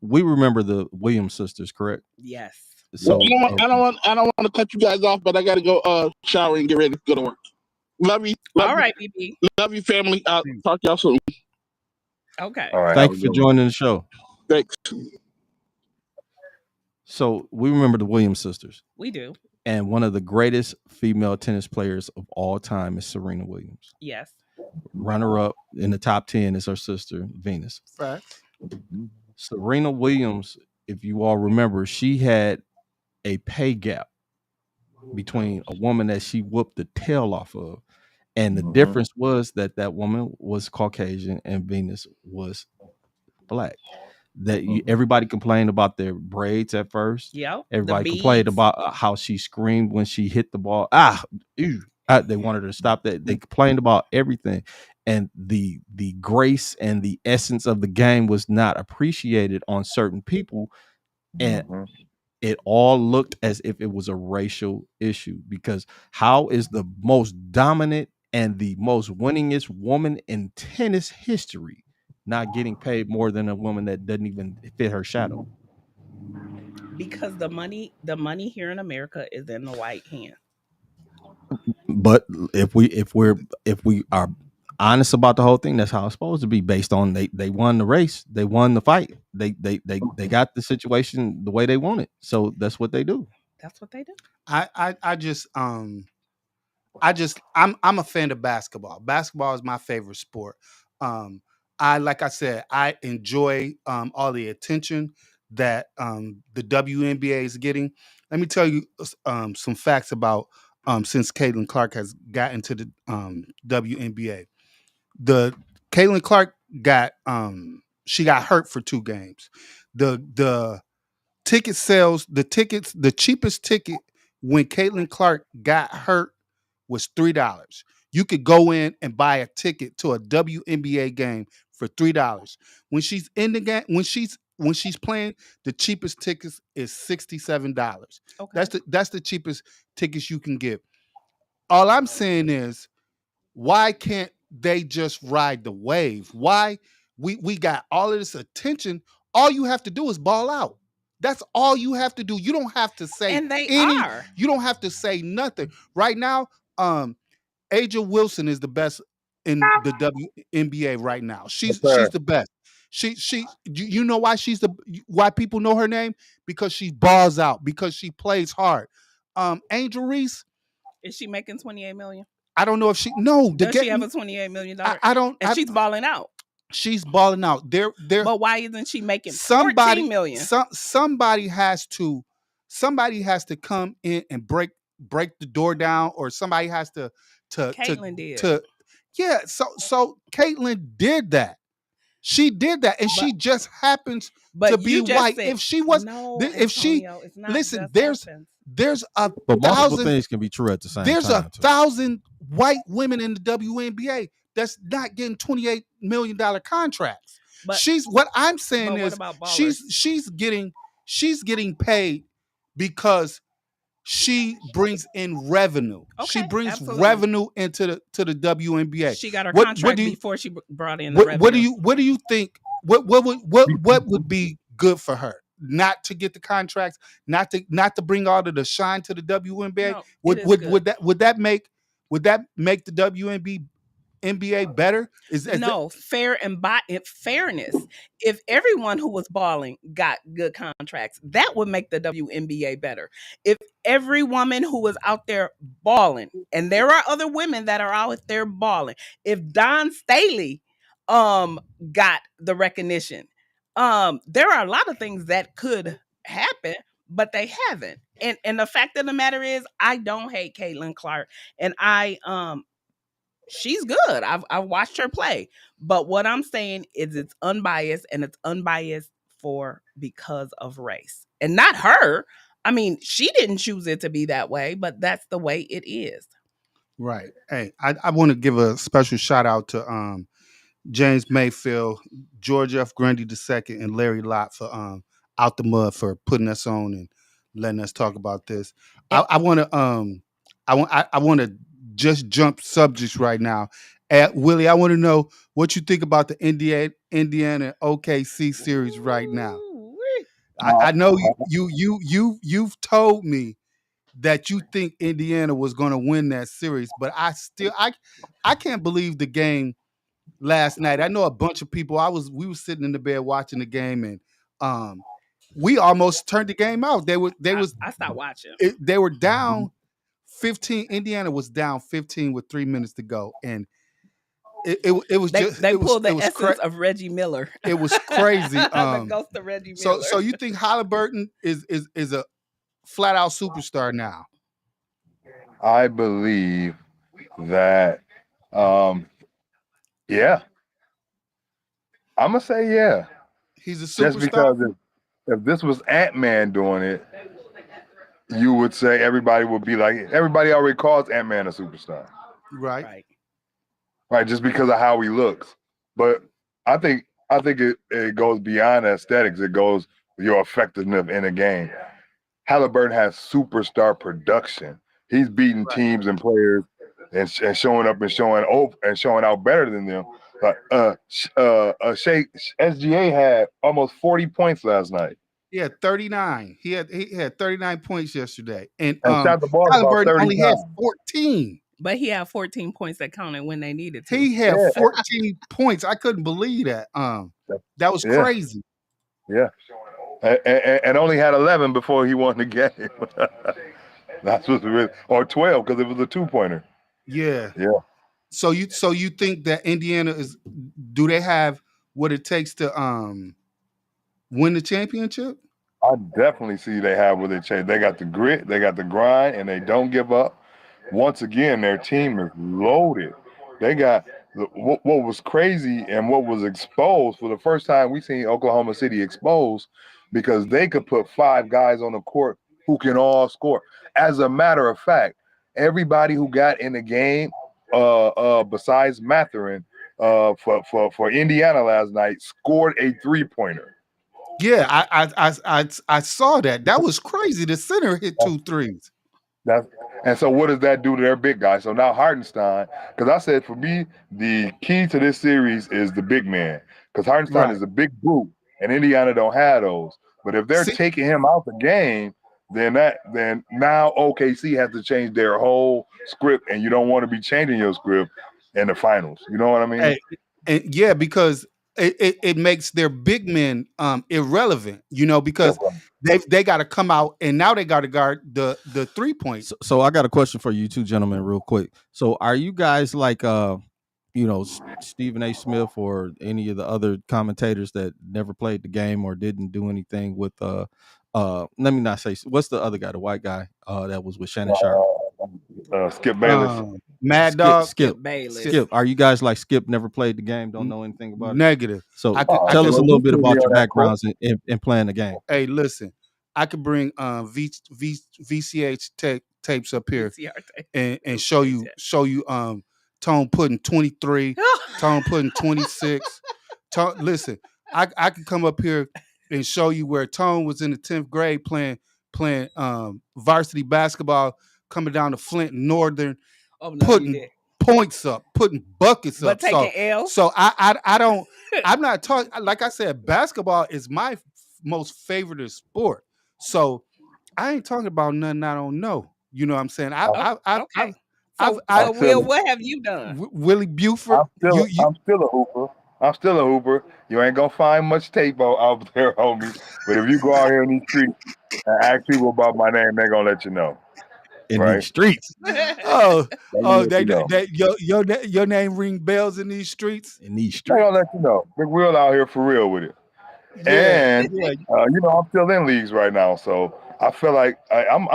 [SPEAKER 1] we remember the Williams sisters, correct?
[SPEAKER 2] Yes.
[SPEAKER 5] Well,
[SPEAKER 1] So
[SPEAKER 5] I don't want to cut you guys off, but I got to go shower and get ready to go to work. Love you,
[SPEAKER 2] All right, BB.
[SPEAKER 5] love you, family. Talk to y'all soon.
[SPEAKER 2] Okay.
[SPEAKER 4] All right, have
[SPEAKER 1] thank
[SPEAKER 4] a
[SPEAKER 1] you for
[SPEAKER 4] good one.
[SPEAKER 1] joining the show.
[SPEAKER 5] Thanks.
[SPEAKER 1] So we remember the Williams sisters,
[SPEAKER 2] We do.
[SPEAKER 1] and one of the greatest female tennis players of all time is Serena Williams.
[SPEAKER 2] Yes.
[SPEAKER 1] Runner up in the top 10 is her sister, Venus.
[SPEAKER 3] Facts.
[SPEAKER 1] Serena Williams, if you all remember, she had a pay gap between a woman that she whooped the tail off of. And the difference was that woman was Caucasian and Venus was black. That everybody complained about their braids at first.
[SPEAKER 2] Yep.
[SPEAKER 1] Everybody complained about how she screamed when she hit the ball. They wanted her to stop that. They complained about everything, and the grace and the essence of the game was not appreciated on certain people, and it all looked as if it was a racial issue. Because how is the most dominant and the most winningest woman in tennis history not getting paid more than a woman that doesn't even fit her shadow?
[SPEAKER 2] Because the money here in America is in the white hand.
[SPEAKER 1] But if we are honest about the whole thing, that's how it's supposed to be. Based on they won the race, they won the fight, they got the situation the way they want it, so that's what they do.
[SPEAKER 2] That's what they do.
[SPEAKER 3] I'm a fan of basketball. Basketball is my favorite sport. Like I said, I enjoy all the attention that the WNBA is getting. Let me tell you some facts about since Caitlin Clark has got into the WNBA. The Caitlin Clark got she got hurt for 2 games. The ticket sales, the cheapest ticket when Caitlin Clark got hurt was $3. You could go in and buy a ticket to a WNBA game for $3. When she's in the game, when she's playing, the cheapest tickets is $67.
[SPEAKER 2] Okay.
[SPEAKER 3] That's the cheapest tickets you can get. All I'm saying is, why can't they just ride the wave? Why we got all of this attention? All you have to do is ball out. That's all you have to do. You don't have to say
[SPEAKER 2] And they
[SPEAKER 3] any.
[SPEAKER 2] are.
[SPEAKER 3] You don't have to say nothing. Right now, Aja Wilson is the best in the WNBA right now. She's the best. You know why why people know her name? Because she balls out, because she plays hard. Angel Reese,
[SPEAKER 2] Is she making $28 million?
[SPEAKER 3] I don't know if she
[SPEAKER 2] Does she have a $28 million?
[SPEAKER 3] I don't.
[SPEAKER 2] And she's balling out.
[SPEAKER 3] She's balling out.
[SPEAKER 2] But why isn't she making
[SPEAKER 3] somebody
[SPEAKER 2] $14 million?
[SPEAKER 3] Somebody has to come in and break the door down, or somebody has to
[SPEAKER 2] Caitlin did.
[SPEAKER 3] Yeah, so Caitlin did that. She did that, and she just happens to be white.
[SPEAKER 2] Said,
[SPEAKER 3] if she was,
[SPEAKER 2] no,
[SPEAKER 3] if she
[SPEAKER 2] it's not
[SPEAKER 3] listen,
[SPEAKER 2] just
[SPEAKER 3] there's a
[SPEAKER 1] But multiple
[SPEAKER 3] thousand
[SPEAKER 1] things can be true at the same
[SPEAKER 3] there's
[SPEAKER 1] time.
[SPEAKER 3] a thousand white women in the WNBA that's not getting $28 million contracts.
[SPEAKER 2] But
[SPEAKER 3] what I'm saying
[SPEAKER 2] but what
[SPEAKER 3] is
[SPEAKER 2] about ballers?
[SPEAKER 3] she's getting paid because she brings in revenue. She
[SPEAKER 2] Okay,
[SPEAKER 3] brings
[SPEAKER 2] absolutely.
[SPEAKER 3] revenue into the WNBA.
[SPEAKER 2] She got her contract before she brought in the revenue.
[SPEAKER 3] What do you think? What would be good for her? Not to get the contracts, not to bring all of the shine to the WNBA.
[SPEAKER 2] No,
[SPEAKER 3] would that make the WNBA better?
[SPEAKER 2] No, fair and fairness. If everyone who was balling got good contracts, that would make the WNBA better. If every woman who was out there balling, and there are other women that are out there balling, if Don Staley got the recognition, there are a lot of things that could happen, but they haven't. And the fact of the matter is, I don't hate Caitlin Clark, and she's good. I've watched her play. But what I'm saying is it's unbiased, and it's unbiased because of race. And not her. I mean, she didn't choose it to be that way, but that's the way it is.
[SPEAKER 3] Right. Hey, I want to give a special shout out to James Mayfield, George F. Grundy II, and Larry Lott for out the mud for putting us on and letting us talk about this.
[SPEAKER 2] And
[SPEAKER 3] I want to I want to just jump subjects right now. Willie, I want to know what you think about the Indiana OKC series right now.
[SPEAKER 2] Ooh-wee.
[SPEAKER 3] I know
[SPEAKER 4] Uh,
[SPEAKER 3] you've told me that you think Indiana was going to win that series, but I can't believe the game last night. I know a bunch of people. We were sitting in the bed watching the game, and um, we almost turned the game out.
[SPEAKER 2] I stopped watching.
[SPEAKER 3] They were down 15. Indiana was down 15 with 3 minutes to go, and it was just
[SPEAKER 2] They pulled
[SPEAKER 3] it
[SPEAKER 2] the
[SPEAKER 3] was
[SPEAKER 2] essence of Reggie Miller.
[SPEAKER 3] it was crazy.
[SPEAKER 2] The ghost of Reggie Miller.
[SPEAKER 3] So you think Halliburton is a flat out superstar now?
[SPEAKER 4] I believe that, yeah, I'm gonna say yeah.
[SPEAKER 3] He's a
[SPEAKER 4] Just
[SPEAKER 3] superstar,
[SPEAKER 4] because if this was Ant-Man doing it, you would say everybody would be like, everybody already calls Ant-Man a superstar,
[SPEAKER 3] right?
[SPEAKER 2] Right.
[SPEAKER 4] right? Just because of how he looks. But I think it goes beyond aesthetics. It goes your effectiveness in a game. Halliburton has superstar production. He's beating
[SPEAKER 3] Right.
[SPEAKER 4] teams and players and showing up and showing out better than them. Shea SGA had almost 40 points last night
[SPEAKER 3] He had 39. He had 39 points yesterday, and
[SPEAKER 4] and shot the ball about
[SPEAKER 3] Halliburton
[SPEAKER 4] 30
[SPEAKER 3] only had
[SPEAKER 4] times.
[SPEAKER 3] 14.
[SPEAKER 2] But he had 14 points that counted when they needed to.
[SPEAKER 3] He had
[SPEAKER 4] Yeah,
[SPEAKER 3] 14 points. I couldn't believe that. That was
[SPEAKER 4] yeah,
[SPEAKER 3] crazy.
[SPEAKER 4] yeah. And only had 11 before he won the game. That's what's really, or 12 because it was a 2-pointer.
[SPEAKER 3] Yeah.
[SPEAKER 4] Yeah.
[SPEAKER 3] So you think that Indiana do they have what it takes to win the championship?
[SPEAKER 4] I definitely see they have what they change. They got the grit, they got the grind, and they don't give up. Once again, their team is loaded. They got what was crazy and what was exposed for the first time we seen Oklahoma City exposed because they could put 5 guys on the court who can all score. As a matter of fact, everybody who got in the game, besides Matherin, for Indiana last night, scored a 3-pointer.
[SPEAKER 3] Yeah, I saw that. That was crazy. The center hit 2 threes.
[SPEAKER 4] That's and so what does that do to their big guy? So now Hartenstein, because I said for me, the key to this series is the big man. Because Hartenstein
[SPEAKER 3] Right.
[SPEAKER 4] is a big brute, and Indiana don't have those. But if they're
[SPEAKER 3] See,
[SPEAKER 4] taking him out the game, then now OKC has to change their whole script, and you don't want to be changing your script in the finals. You know what I mean?
[SPEAKER 3] hey, and yeah, because it makes their big men irrelevant, because they got to come out and now they got to guard the 3-point.
[SPEAKER 1] So I got a question for you two gentlemen real quick. So are you guys like Stephen A. Smith or any of the other commentators that never played the game or didn't do anything with let me not say what's the other guy, the white guy that was with Shannon Sharp?
[SPEAKER 4] Skip Bayless.
[SPEAKER 3] Mad Dog.
[SPEAKER 1] Skip.
[SPEAKER 2] Bayless.
[SPEAKER 1] Skip. Are you guys like Skip, never played the game, don't know anything about it?
[SPEAKER 3] Negative.
[SPEAKER 1] So
[SPEAKER 3] I
[SPEAKER 1] tell
[SPEAKER 3] could-
[SPEAKER 1] us a little bit about your backgrounds in playing the game.
[SPEAKER 3] Hey, listen, I could bring VCH tapes up here and show you Tone putting 23, Tone putting 26. Listen, I could come up here and show you where Tone was in the 10th grade playing varsity basketball, coming down to Flint Northern, putting points up, putting buckets
[SPEAKER 2] but
[SPEAKER 3] up.
[SPEAKER 2] taking L.
[SPEAKER 3] So I don't. I'm not talking. Like I said, basketball is my most favorite sport. So I ain't talking about nothing I don't know. You know what I'm saying?
[SPEAKER 2] Okay. So
[SPEAKER 3] I've
[SPEAKER 2] Will, what have you done?
[SPEAKER 3] Willie Buford.
[SPEAKER 4] I'm still a hooper. I'm still a hooper. You ain't gonna find much tape out there, homie. But if you go out here in these streets and ask people about my name, they're gonna let you know.
[SPEAKER 1] In
[SPEAKER 4] Right?
[SPEAKER 1] these streets.
[SPEAKER 3] Your name ring bells in these streets.
[SPEAKER 1] In these
[SPEAKER 4] They're
[SPEAKER 1] streets.
[SPEAKER 4] gonna let you know. Big Will out here for real with it.
[SPEAKER 3] Yeah,
[SPEAKER 4] And
[SPEAKER 3] yeah.
[SPEAKER 4] I'm still in leagues right now, so I feel like I'm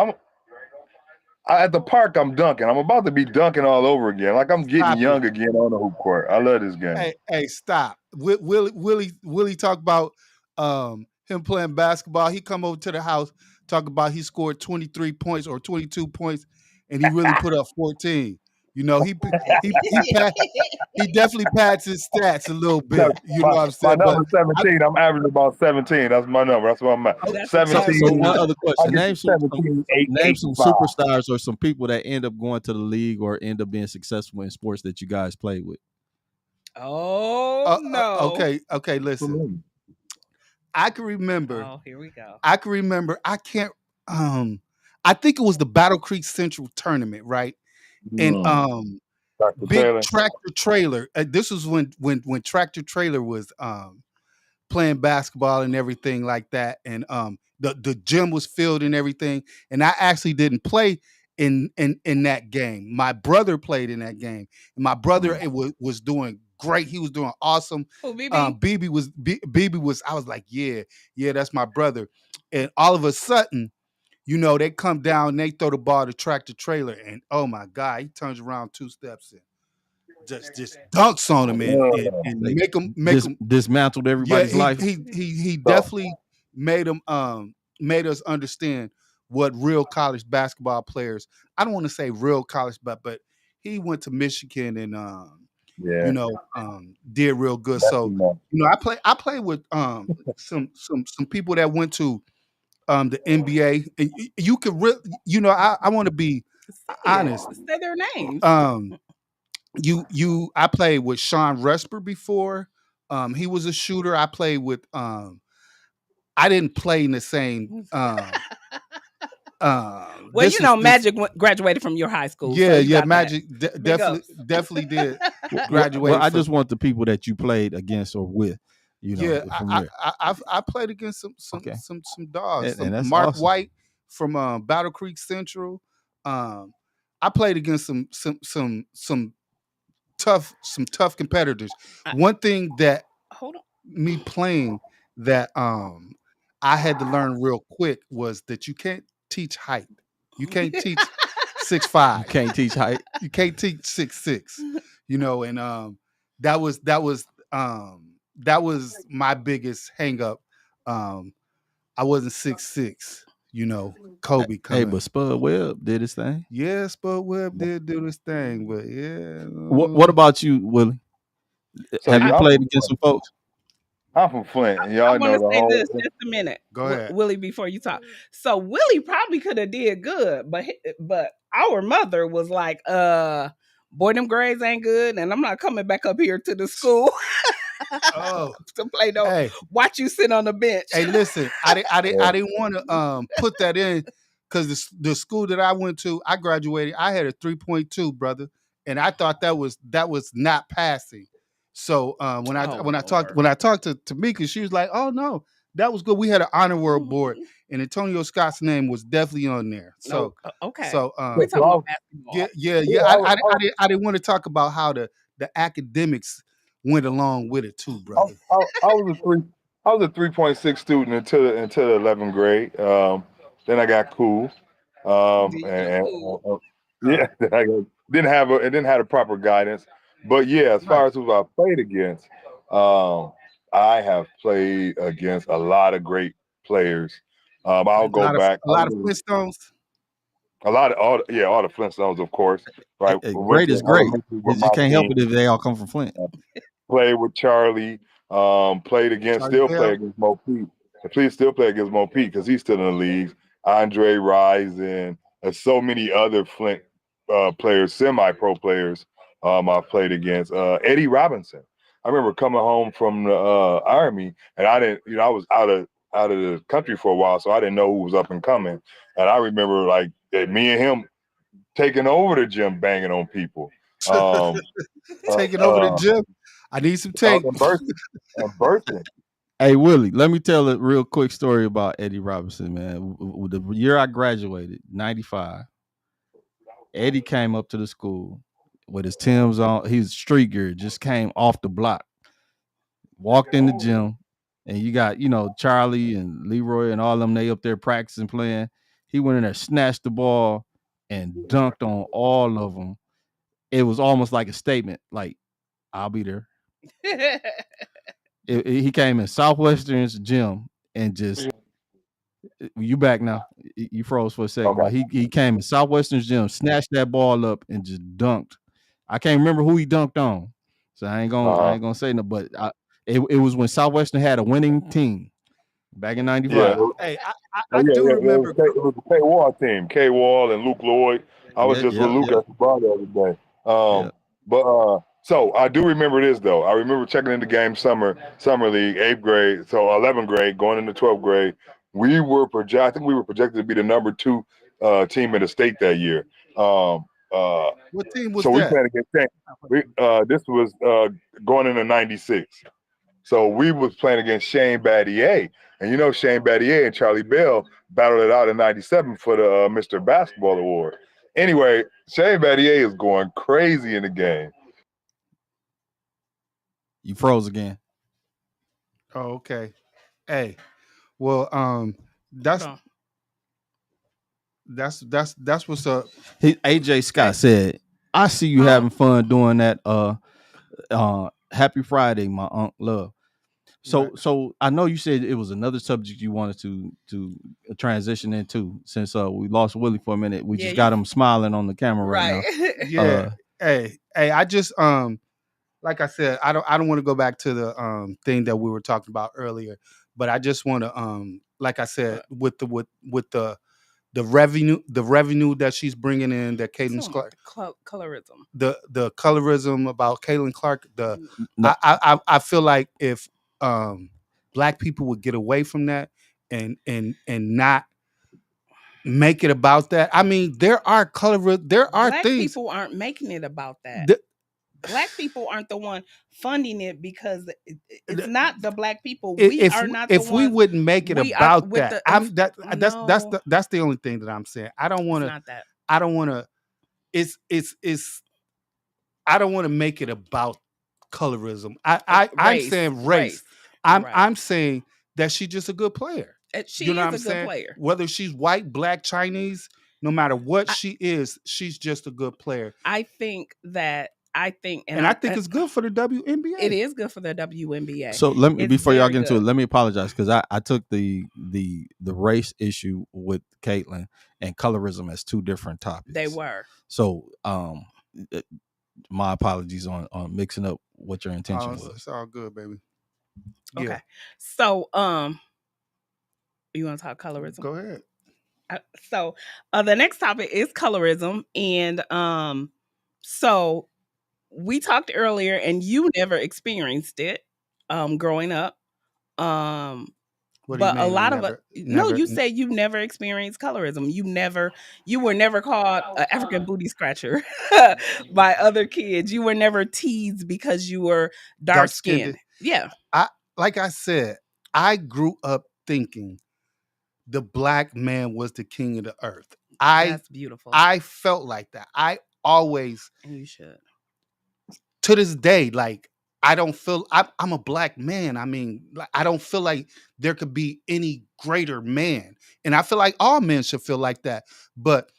[SPEAKER 4] at the park. I'm dunking. I'm about to be dunking all over again. Like I'm getting
[SPEAKER 3] Stop it.
[SPEAKER 4] young again on the hoop court. I love this game.
[SPEAKER 3] Hey, stop. Willie talk about him playing basketball. He come over to the house, talk about he scored 23 points or 22 points, and he really put up 14. You know, he definitely pads his stats a little
[SPEAKER 4] No,
[SPEAKER 3] bit. You know
[SPEAKER 4] my,
[SPEAKER 3] what I'm
[SPEAKER 4] my
[SPEAKER 3] saying? But
[SPEAKER 4] number's 17. I'm averaging about 17. That's my number. That's what I'm at.
[SPEAKER 3] oh,
[SPEAKER 2] That's a
[SPEAKER 1] So,
[SPEAKER 2] tough
[SPEAKER 1] so
[SPEAKER 4] 17.
[SPEAKER 1] one
[SPEAKER 2] stat.
[SPEAKER 1] other
[SPEAKER 4] I
[SPEAKER 1] question:
[SPEAKER 4] get to 17, 8,
[SPEAKER 1] name
[SPEAKER 4] 8,
[SPEAKER 1] some
[SPEAKER 4] 5.
[SPEAKER 1] superstars or some people that end up going to the league or end up being successful in sports that you guys played with.
[SPEAKER 2] Oh no.
[SPEAKER 3] okay. Listen, I can remember.
[SPEAKER 2] Oh, here we go.
[SPEAKER 3] I can remember. I can't. I think it was the Battle Creek Central tournament, right? And
[SPEAKER 4] Dr.
[SPEAKER 3] Big
[SPEAKER 4] Taylor.
[SPEAKER 3] Tractor Trailer. This was when Tractor Trailer was playing basketball and everything like that, and the gym was filled and everything. And I actually didn't play in that game. My brother played in that game, and my brother was doing great. He was doing awesome.
[SPEAKER 2] Who, BB?
[SPEAKER 3] BB was. I was like, yeah, that's my brother. And all of a sudden, you know, they come down, they throw the ball to Tractor Trailer, and oh my God, he turns around 2 steps and just dunks on him and
[SPEAKER 1] Like
[SPEAKER 3] make him.
[SPEAKER 1] dismantled
[SPEAKER 3] Yeah,
[SPEAKER 1] everybody's life.
[SPEAKER 3] he
[SPEAKER 4] So,
[SPEAKER 3] definitely made him made us understand what real college basketball players. I don't want to say real college, but he went to Michigan and you
[SPEAKER 4] yeah,
[SPEAKER 3] know did real good.
[SPEAKER 4] that's
[SPEAKER 3] So
[SPEAKER 4] enough.
[SPEAKER 3] you know, I play with some people that went to the NBA, and you could really, you know, I want to be
[SPEAKER 2] Say it.
[SPEAKER 3] honest.
[SPEAKER 2] Say their names.
[SPEAKER 3] Um, I played with Sean Resper before. He was a shooter. I played with I didn't play in the same
[SPEAKER 2] Well, you know, Magic graduated from your high school, so you got that.
[SPEAKER 3] Magic
[SPEAKER 2] Big ups.
[SPEAKER 3] definitely did
[SPEAKER 1] Well,
[SPEAKER 3] graduate
[SPEAKER 1] I
[SPEAKER 3] from.
[SPEAKER 1] just want the people that you played against or with, you know,
[SPEAKER 3] Yeah,
[SPEAKER 1] from there.
[SPEAKER 3] I played against
[SPEAKER 1] Okay,
[SPEAKER 3] some dogs.
[SPEAKER 1] and
[SPEAKER 3] Some
[SPEAKER 1] that's
[SPEAKER 3] Mark
[SPEAKER 1] awesome.
[SPEAKER 3] White from Battle Creek Central. I played against some tough competitors.
[SPEAKER 2] I,
[SPEAKER 3] One thing that
[SPEAKER 2] hold on.
[SPEAKER 3] me playing that I had to learn real quick was that you can't teach height. You can't teach six
[SPEAKER 1] You
[SPEAKER 3] five.
[SPEAKER 1] can't teach height.
[SPEAKER 3] You can't teach 6'6". You know, and that was that was that was my biggest hang up. I wasn't 6'6". You know, Kobe
[SPEAKER 1] Hey,
[SPEAKER 3] coming.
[SPEAKER 1] but Spud Webb did his thing.
[SPEAKER 3] Yes, but Webb did do this thing, but yeah.
[SPEAKER 1] What about you, Willie?
[SPEAKER 4] So
[SPEAKER 1] Have
[SPEAKER 2] I,
[SPEAKER 1] you
[SPEAKER 4] I'm
[SPEAKER 1] played
[SPEAKER 4] from
[SPEAKER 1] against
[SPEAKER 4] Flint.
[SPEAKER 1] some folks?
[SPEAKER 4] I'm from Flint, and
[SPEAKER 2] I
[SPEAKER 4] y'all
[SPEAKER 2] want
[SPEAKER 4] know
[SPEAKER 2] to
[SPEAKER 4] the
[SPEAKER 2] say
[SPEAKER 4] whole.
[SPEAKER 2] this just a minute,
[SPEAKER 3] Go ahead.
[SPEAKER 2] Willie, before you talk. So Willie probably could have did good, but our mother was like, boy, them grades ain't good, and I'm not coming back up here to the school
[SPEAKER 3] Oh,
[SPEAKER 2] to play no.
[SPEAKER 3] hey,
[SPEAKER 2] Watch you sit on the bench.
[SPEAKER 3] hey, listen,
[SPEAKER 4] Yeah.
[SPEAKER 3] I didn't want to put that in because the school that I went to, I graduated, I had a 3.2, brother, and I thought that was not passing. So
[SPEAKER 2] Oh Lord.
[SPEAKER 3] when I talked to Tameka, she was like, "Oh no, that was good." We had an honor world board, and Antonio Scott's name was definitely on there.
[SPEAKER 2] No,
[SPEAKER 3] So
[SPEAKER 2] okay.
[SPEAKER 3] so
[SPEAKER 2] We
[SPEAKER 4] So
[SPEAKER 2] talking about basketball.
[SPEAKER 3] yeah.
[SPEAKER 4] I was,
[SPEAKER 3] I didn't want to talk about how the academics went along with it too,
[SPEAKER 4] I,
[SPEAKER 3] brother.
[SPEAKER 4] I was a 3.6 student until the 11th grade. Then I got cool.
[SPEAKER 2] Did you
[SPEAKER 4] And
[SPEAKER 2] cool?
[SPEAKER 3] Uh,
[SPEAKER 4] yeah, then I didn't have a proper guidance. But yeah, as
[SPEAKER 3] right.
[SPEAKER 4] far as who I played against, I have played against a lot of great players. I'll go back.
[SPEAKER 3] A lot of Flintstones.
[SPEAKER 4] A lot of all the Flintstones, of course. Right, went
[SPEAKER 1] Great
[SPEAKER 4] to
[SPEAKER 1] is great.
[SPEAKER 4] elementary
[SPEAKER 1] You
[SPEAKER 4] with
[SPEAKER 1] just
[SPEAKER 4] my
[SPEAKER 1] can't help
[SPEAKER 4] team.
[SPEAKER 1] it if they all come from Flint.
[SPEAKER 4] Played with Charlie.
[SPEAKER 3] Charlie
[SPEAKER 4] Play
[SPEAKER 3] Bell.
[SPEAKER 4] against Mo Pete. Please still play against Mo Pete because he's still in the league. Andre Rison, and so many other Flint players, semi-pro players. I've played against Eddie Robinson. I remember coming home from the army, and I didn't, I was out of the country for a while, so I didn't know who was up and coming. And I remember like me and him taking over the gym, banging on people. Um,
[SPEAKER 3] Taking over the gym. I need some tape.
[SPEAKER 4] and bursting.
[SPEAKER 1] Hey Willie, let me tell a real quick story about Eddie Robinson, man. The year I graduated, 95, Eddie came up to the school with his Tim's on. He was street gear, just came off the block, walked in the gym, and you got, Charlie and Leroy and all them, they up there practicing playing. He went in there, snatched the ball, and dunked on all of them. It was almost like a statement, like, I'll be there. He came in Southwestern's gym and just you back now. You froze for a second,
[SPEAKER 4] Okay.
[SPEAKER 1] but he came in Southwestern's gym, snatched that ball up, and just dunked I can't remember who he dunked on, so I ain't gonna say no. But it was when Southwestern had a winning team back in
[SPEAKER 4] Yeah.
[SPEAKER 1] '95.
[SPEAKER 3] Hey,
[SPEAKER 4] Oh,
[SPEAKER 3] I
[SPEAKER 4] yeah,
[SPEAKER 3] do
[SPEAKER 4] yeah.
[SPEAKER 3] remember.
[SPEAKER 4] It was the K Wall team. K Wall and Luke Lloyd. I was
[SPEAKER 1] Yeah,
[SPEAKER 4] just with
[SPEAKER 1] yeah,
[SPEAKER 4] Luke
[SPEAKER 1] yeah,
[SPEAKER 4] at the bar the other day.
[SPEAKER 1] yeah.
[SPEAKER 4] So I do remember this though. I remember checking into game summer league, 8th grade, so 11th grade, going into 12th grade. I think we were projected to be the number 2 team in the state that year.
[SPEAKER 3] What team was
[SPEAKER 4] So we
[SPEAKER 3] that?
[SPEAKER 4] played against Shane. This was going into '96. So we was playing against Shane Battier. And you know Shane Battier and Charlie Bell battled it out in '97 for the Mr. Basketball Award. Anyway, Shane Battier is going crazy in the game.
[SPEAKER 1] You froze again.
[SPEAKER 3] Oh, okay. Hey, well, that's
[SPEAKER 2] Hold on.
[SPEAKER 3] that's what's up.
[SPEAKER 1] AJ Scott said, "I see you
[SPEAKER 2] Huh?
[SPEAKER 1] having fun doing that. Happy Friday, my Unc Love." So,
[SPEAKER 3] Right.
[SPEAKER 1] so I know you said it was another subject you wanted to transition into. Since we lost Willie for a minute, we
[SPEAKER 2] Yeah,
[SPEAKER 1] just
[SPEAKER 2] you
[SPEAKER 1] got him smiling on the camera right
[SPEAKER 2] right.
[SPEAKER 1] now.
[SPEAKER 3] Yeah. Hey, I just like I said, I don't want to go back to the thing that we were talking about earlier, but I just want to like I said, with the revenue that she's bringing in, that Caitlin Clark,
[SPEAKER 2] Colorism.
[SPEAKER 3] the colorism about Caitlin Clark,
[SPEAKER 1] No,
[SPEAKER 3] I feel like if black people would get away from that and not make it about that. I mean, there are
[SPEAKER 2] Black
[SPEAKER 3] things.
[SPEAKER 2] people aren't making it about that.
[SPEAKER 3] th-
[SPEAKER 2] Black people aren't the one funding it because it's
[SPEAKER 3] th-
[SPEAKER 2] not the black people. We are not the
[SPEAKER 3] if we
[SPEAKER 2] ones.
[SPEAKER 3] wouldn't make it
[SPEAKER 2] We are
[SPEAKER 3] about
[SPEAKER 2] with
[SPEAKER 3] that,
[SPEAKER 2] the.
[SPEAKER 3] I'm that
[SPEAKER 2] No,
[SPEAKER 3] that's the only thing that I'm saying. I don't
[SPEAKER 2] it's
[SPEAKER 3] want to.
[SPEAKER 2] not that.
[SPEAKER 3] I don't want to. It's. I don't want to make it about colorism. I'm
[SPEAKER 2] Race,
[SPEAKER 3] saying race.
[SPEAKER 2] Right.
[SPEAKER 3] I'm saying that she's just a good player.
[SPEAKER 2] She
[SPEAKER 3] You know
[SPEAKER 2] is
[SPEAKER 3] what I'm
[SPEAKER 2] a good
[SPEAKER 3] saying?
[SPEAKER 2] player.
[SPEAKER 3] Whether she's white, black, Chinese, no matter what she is, she's just a good player.
[SPEAKER 2] I think, and
[SPEAKER 3] I think it's good for the WNBA.
[SPEAKER 2] It is good for the WNBA.
[SPEAKER 1] so let me
[SPEAKER 2] It's
[SPEAKER 1] before y'all
[SPEAKER 2] very
[SPEAKER 1] get into it,
[SPEAKER 2] good.
[SPEAKER 1] let me apologize because I took the race issue with Caitlin and colorism as two different topics.
[SPEAKER 2] They were.
[SPEAKER 1] So my apologies on mixing up what your intention was.
[SPEAKER 3] It's all good, baby.
[SPEAKER 2] Okay.
[SPEAKER 3] Yeah.
[SPEAKER 2] So you want to talk colorism?
[SPEAKER 3] Go ahead.
[SPEAKER 2] So the next topic is colorism, and so we talked earlier, and you never experienced it growing up.
[SPEAKER 3] What do you
[SPEAKER 2] But
[SPEAKER 3] mean?
[SPEAKER 2] a lot of us, no, you say you never experienced colorism. You were never called an African booty scratcher by other kids. You were never teased because you were dark skinned. Yeah.
[SPEAKER 3] Like I said, I grew up thinking the black man was the king of the earth.
[SPEAKER 2] That's beautiful.
[SPEAKER 3] I felt like that. I always,
[SPEAKER 2] and you should.
[SPEAKER 3] to this day, like I don't feel I'm a black man. I mean, like, I don't feel like there could be any greater man, and I feel like all men should feel like that. But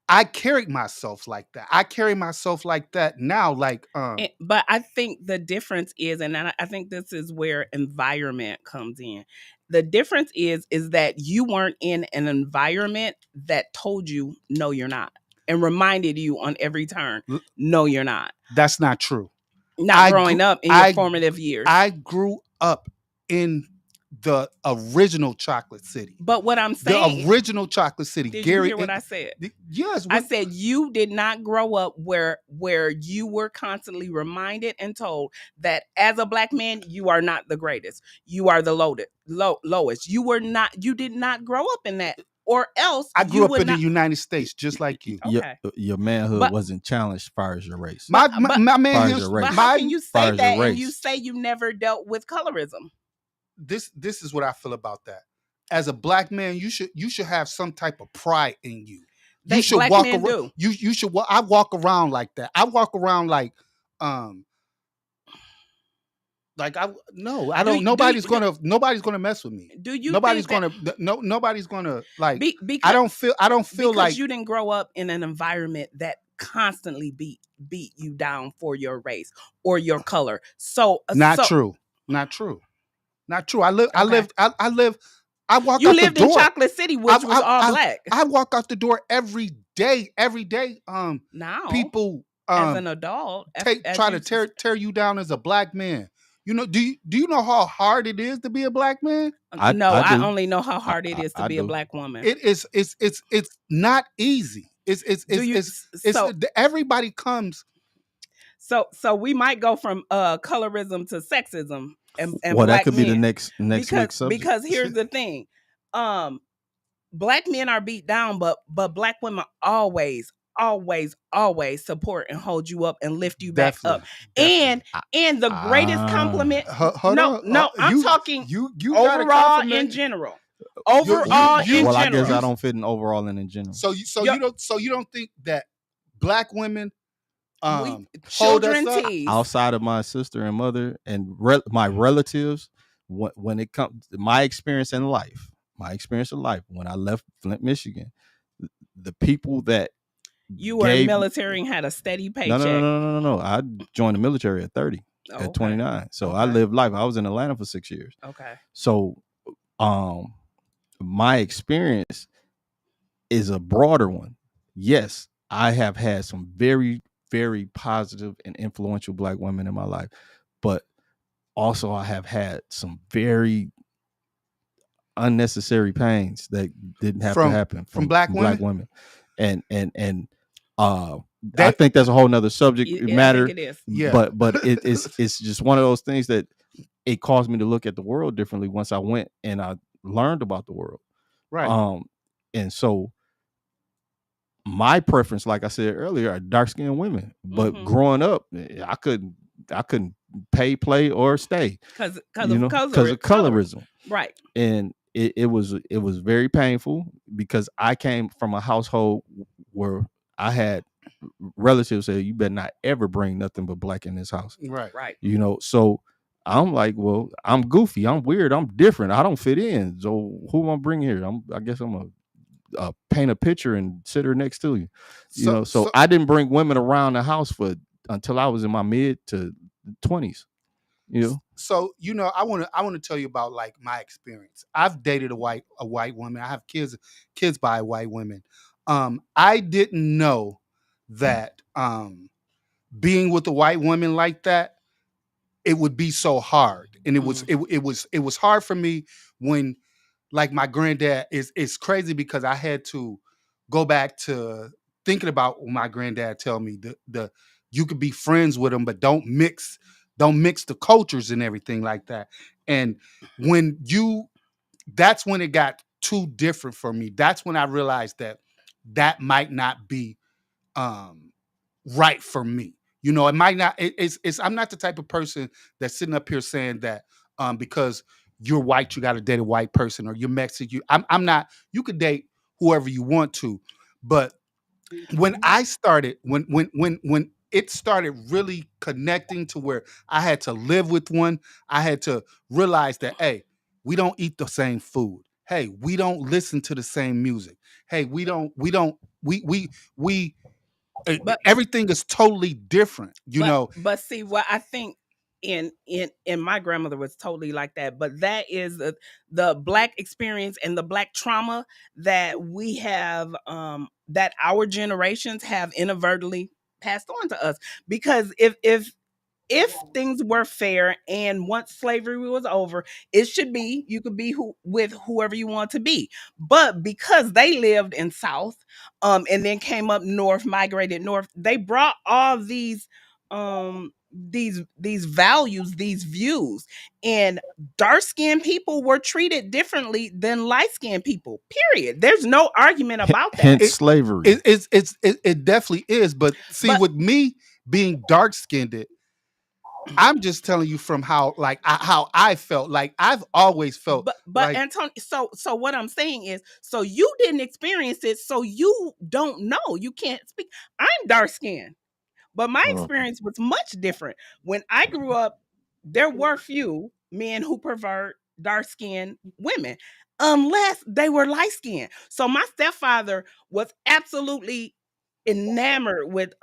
[SPEAKER 3] I carried myself like that. I carry myself like that now. Like,
[SPEAKER 2] but I think the difference is, and I think this is where environment comes in. The difference is that you weren't in an environment that told you no, you're not, and reminded you on every turn, no, you're not.
[SPEAKER 3] That's not true.
[SPEAKER 2] Not growing up in your formative years.
[SPEAKER 3] I grew up in the original Chocolate City.
[SPEAKER 2] But what I'm saying,
[SPEAKER 3] the original Chocolate City.
[SPEAKER 2] Did
[SPEAKER 3] Gary,
[SPEAKER 2] you hear what I said?
[SPEAKER 3] Yes.
[SPEAKER 2] I said you did not grow up where you were constantly reminded and told that as a black man, you are not the greatest. You are the lowest. You did not grow up in that. Or else
[SPEAKER 3] I grew up in the United States, just like you.
[SPEAKER 2] Okay.
[SPEAKER 1] Your manhood wasn't challenged as far as your race.
[SPEAKER 3] My manhood.
[SPEAKER 2] But how can you say that and you say you never dealt with colorism?
[SPEAKER 3] This is what I feel about that. As a black man, you should have some type of pride in you. You should
[SPEAKER 2] black
[SPEAKER 3] walk
[SPEAKER 2] men
[SPEAKER 3] around.
[SPEAKER 2] do.
[SPEAKER 3] You should. I walk around like that. I walk around like I don't. Nobody's gonna mess with me.
[SPEAKER 2] Do you?
[SPEAKER 3] Nobody's gonna like.
[SPEAKER 2] Because
[SPEAKER 3] I don't feel like
[SPEAKER 2] you didn't grow up in an environment that constantly beat you down for your race or your color. So
[SPEAKER 3] not true. I lived. I walk.
[SPEAKER 2] You
[SPEAKER 3] out
[SPEAKER 2] lived
[SPEAKER 3] the door.
[SPEAKER 2] in Chocolate City, which was all black.
[SPEAKER 3] I walk out the door every day. Now
[SPEAKER 2] people. as an adult, as
[SPEAKER 3] try
[SPEAKER 2] you
[SPEAKER 3] to tear you down as a black man. You know, do you know how hard it is to be a black man?
[SPEAKER 2] no,
[SPEAKER 1] I
[SPEAKER 2] I
[SPEAKER 1] do.
[SPEAKER 2] only know how hard it is to
[SPEAKER 1] I
[SPEAKER 2] be a
[SPEAKER 1] do.
[SPEAKER 2] black woman.
[SPEAKER 3] It's not easy.
[SPEAKER 2] Do you so
[SPEAKER 3] Everybody comes
[SPEAKER 2] so we might go from colorism to sexism and
[SPEAKER 1] Well, that
[SPEAKER 2] black
[SPEAKER 1] could be the
[SPEAKER 2] men
[SPEAKER 1] next week's subject.
[SPEAKER 2] because here's the thing. Um Black men are beat down, but black women always support and hold you up and lift you back up.
[SPEAKER 3] definitely.
[SPEAKER 2] And the greatest compliment,
[SPEAKER 3] Hold on.
[SPEAKER 2] I'm talking
[SPEAKER 3] You got a
[SPEAKER 2] overall
[SPEAKER 3] compliment.
[SPEAKER 2] in general.
[SPEAKER 3] You-
[SPEAKER 2] Overall
[SPEAKER 3] you-
[SPEAKER 2] in
[SPEAKER 1] Well, I guess
[SPEAKER 2] general.
[SPEAKER 1] I don't fit in overall and in general.
[SPEAKER 3] So
[SPEAKER 2] Yo-
[SPEAKER 3] you don't think that black women hold us
[SPEAKER 2] children
[SPEAKER 3] up?
[SPEAKER 2] tease.
[SPEAKER 1] Outside of my sister and mother and my relatives, when it comes my experience in life, when I left Flint, Michigan, the people that
[SPEAKER 2] You were in
[SPEAKER 1] gave
[SPEAKER 2] military and had a steady
[SPEAKER 1] no,
[SPEAKER 2] paycheck.
[SPEAKER 1] no. I joined the military at 30,
[SPEAKER 2] Oh,
[SPEAKER 1] at 29. So I
[SPEAKER 2] Okay.
[SPEAKER 1] lived life. I was in Atlanta for 6 years.
[SPEAKER 2] Okay.
[SPEAKER 1] So my experience is a broader one. Yes, I have had some very, very positive and influential black women in my life, but also I have had some very unnecessary pains that didn't have to happen
[SPEAKER 3] from black
[SPEAKER 1] women. And I
[SPEAKER 3] That-
[SPEAKER 1] think that's a whole nother subject
[SPEAKER 2] I
[SPEAKER 1] matter.
[SPEAKER 2] think it is.
[SPEAKER 3] Yeah.
[SPEAKER 1] But it's just one of those things that it caused me to look at the world differently once I went and I learned about the world.
[SPEAKER 3] Right.
[SPEAKER 1] And so my preference, like I said earlier, are dark skinned women. But
[SPEAKER 2] Mhm.
[SPEAKER 1] growing up, I couldn't pay, play, or stay
[SPEAKER 2] Because
[SPEAKER 1] of
[SPEAKER 2] of
[SPEAKER 1] colorism.
[SPEAKER 2] Right.
[SPEAKER 1] And it was very painful because I came from a household where I had relatives say, you better not ever bring nothing but black in this house.
[SPEAKER 3] Right.
[SPEAKER 2] Right.
[SPEAKER 1] So I'm like, well, I'm goofy, I'm weird, I'm different, I don't fit in. So who am I bringing here? I guess I'm a paint a picture and sit her next to you. So I didn't bring women around the house until I was in my mid to 20s.
[SPEAKER 3] So I want to tell you about like my experience. I've dated a white woman. I have kids by a white woman. I didn't know that being with a white woman like that, it would be so hard. And it was hard for me when, like, my granddad it's crazy because I had to go back to thinking about what my granddad tell me, the you could be friends with them, but don't mix the cultures and everything like that. And when that's when it got too different for me. That's when I realized that might not be right for me. It might not. It's. I'm not the type of person that's sitting up here saying that because you're white, you got to date a white person, or you're Mexican. I'm not. You could date whoever you want to, but when I started, when it started really connecting to where I had to live with one, I had to realize that, hey, we don't eat the same food. Hey, we don't listen to the same music. Hey, we
[SPEAKER 2] But
[SPEAKER 3] everything is totally different,
[SPEAKER 2] But see, what I think in my grandmother was totally like that. But that is the black experience and the black trauma that we have, that our generations have inadvertently passed on to us. Because if things were fair and once slavery was over, it should be you could be with whoever you want to be. But because they lived in South, and then came up north, migrated north, they brought all these values, these views, and dark skinned people were treated differently than light skinned people. Period. There's no argument about that.
[SPEAKER 1] Hence slavery.
[SPEAKER 3] It definitely is. But see, with me being dark skinned, I'm just telling you from how I felt. Like, I've always felt.
[SPEAKER 2] But
[SPEAKER 3] like,
[SPEAKER 2] Antonio, so what I'm saying is, so you didn't experience it, so you don't know. You can't speak. I'm dark skinned, but my experience was much different. When I grew up, there were few men who preferred dark skinned women, unless they were light skinned. So my stepfather was absolutely enamored with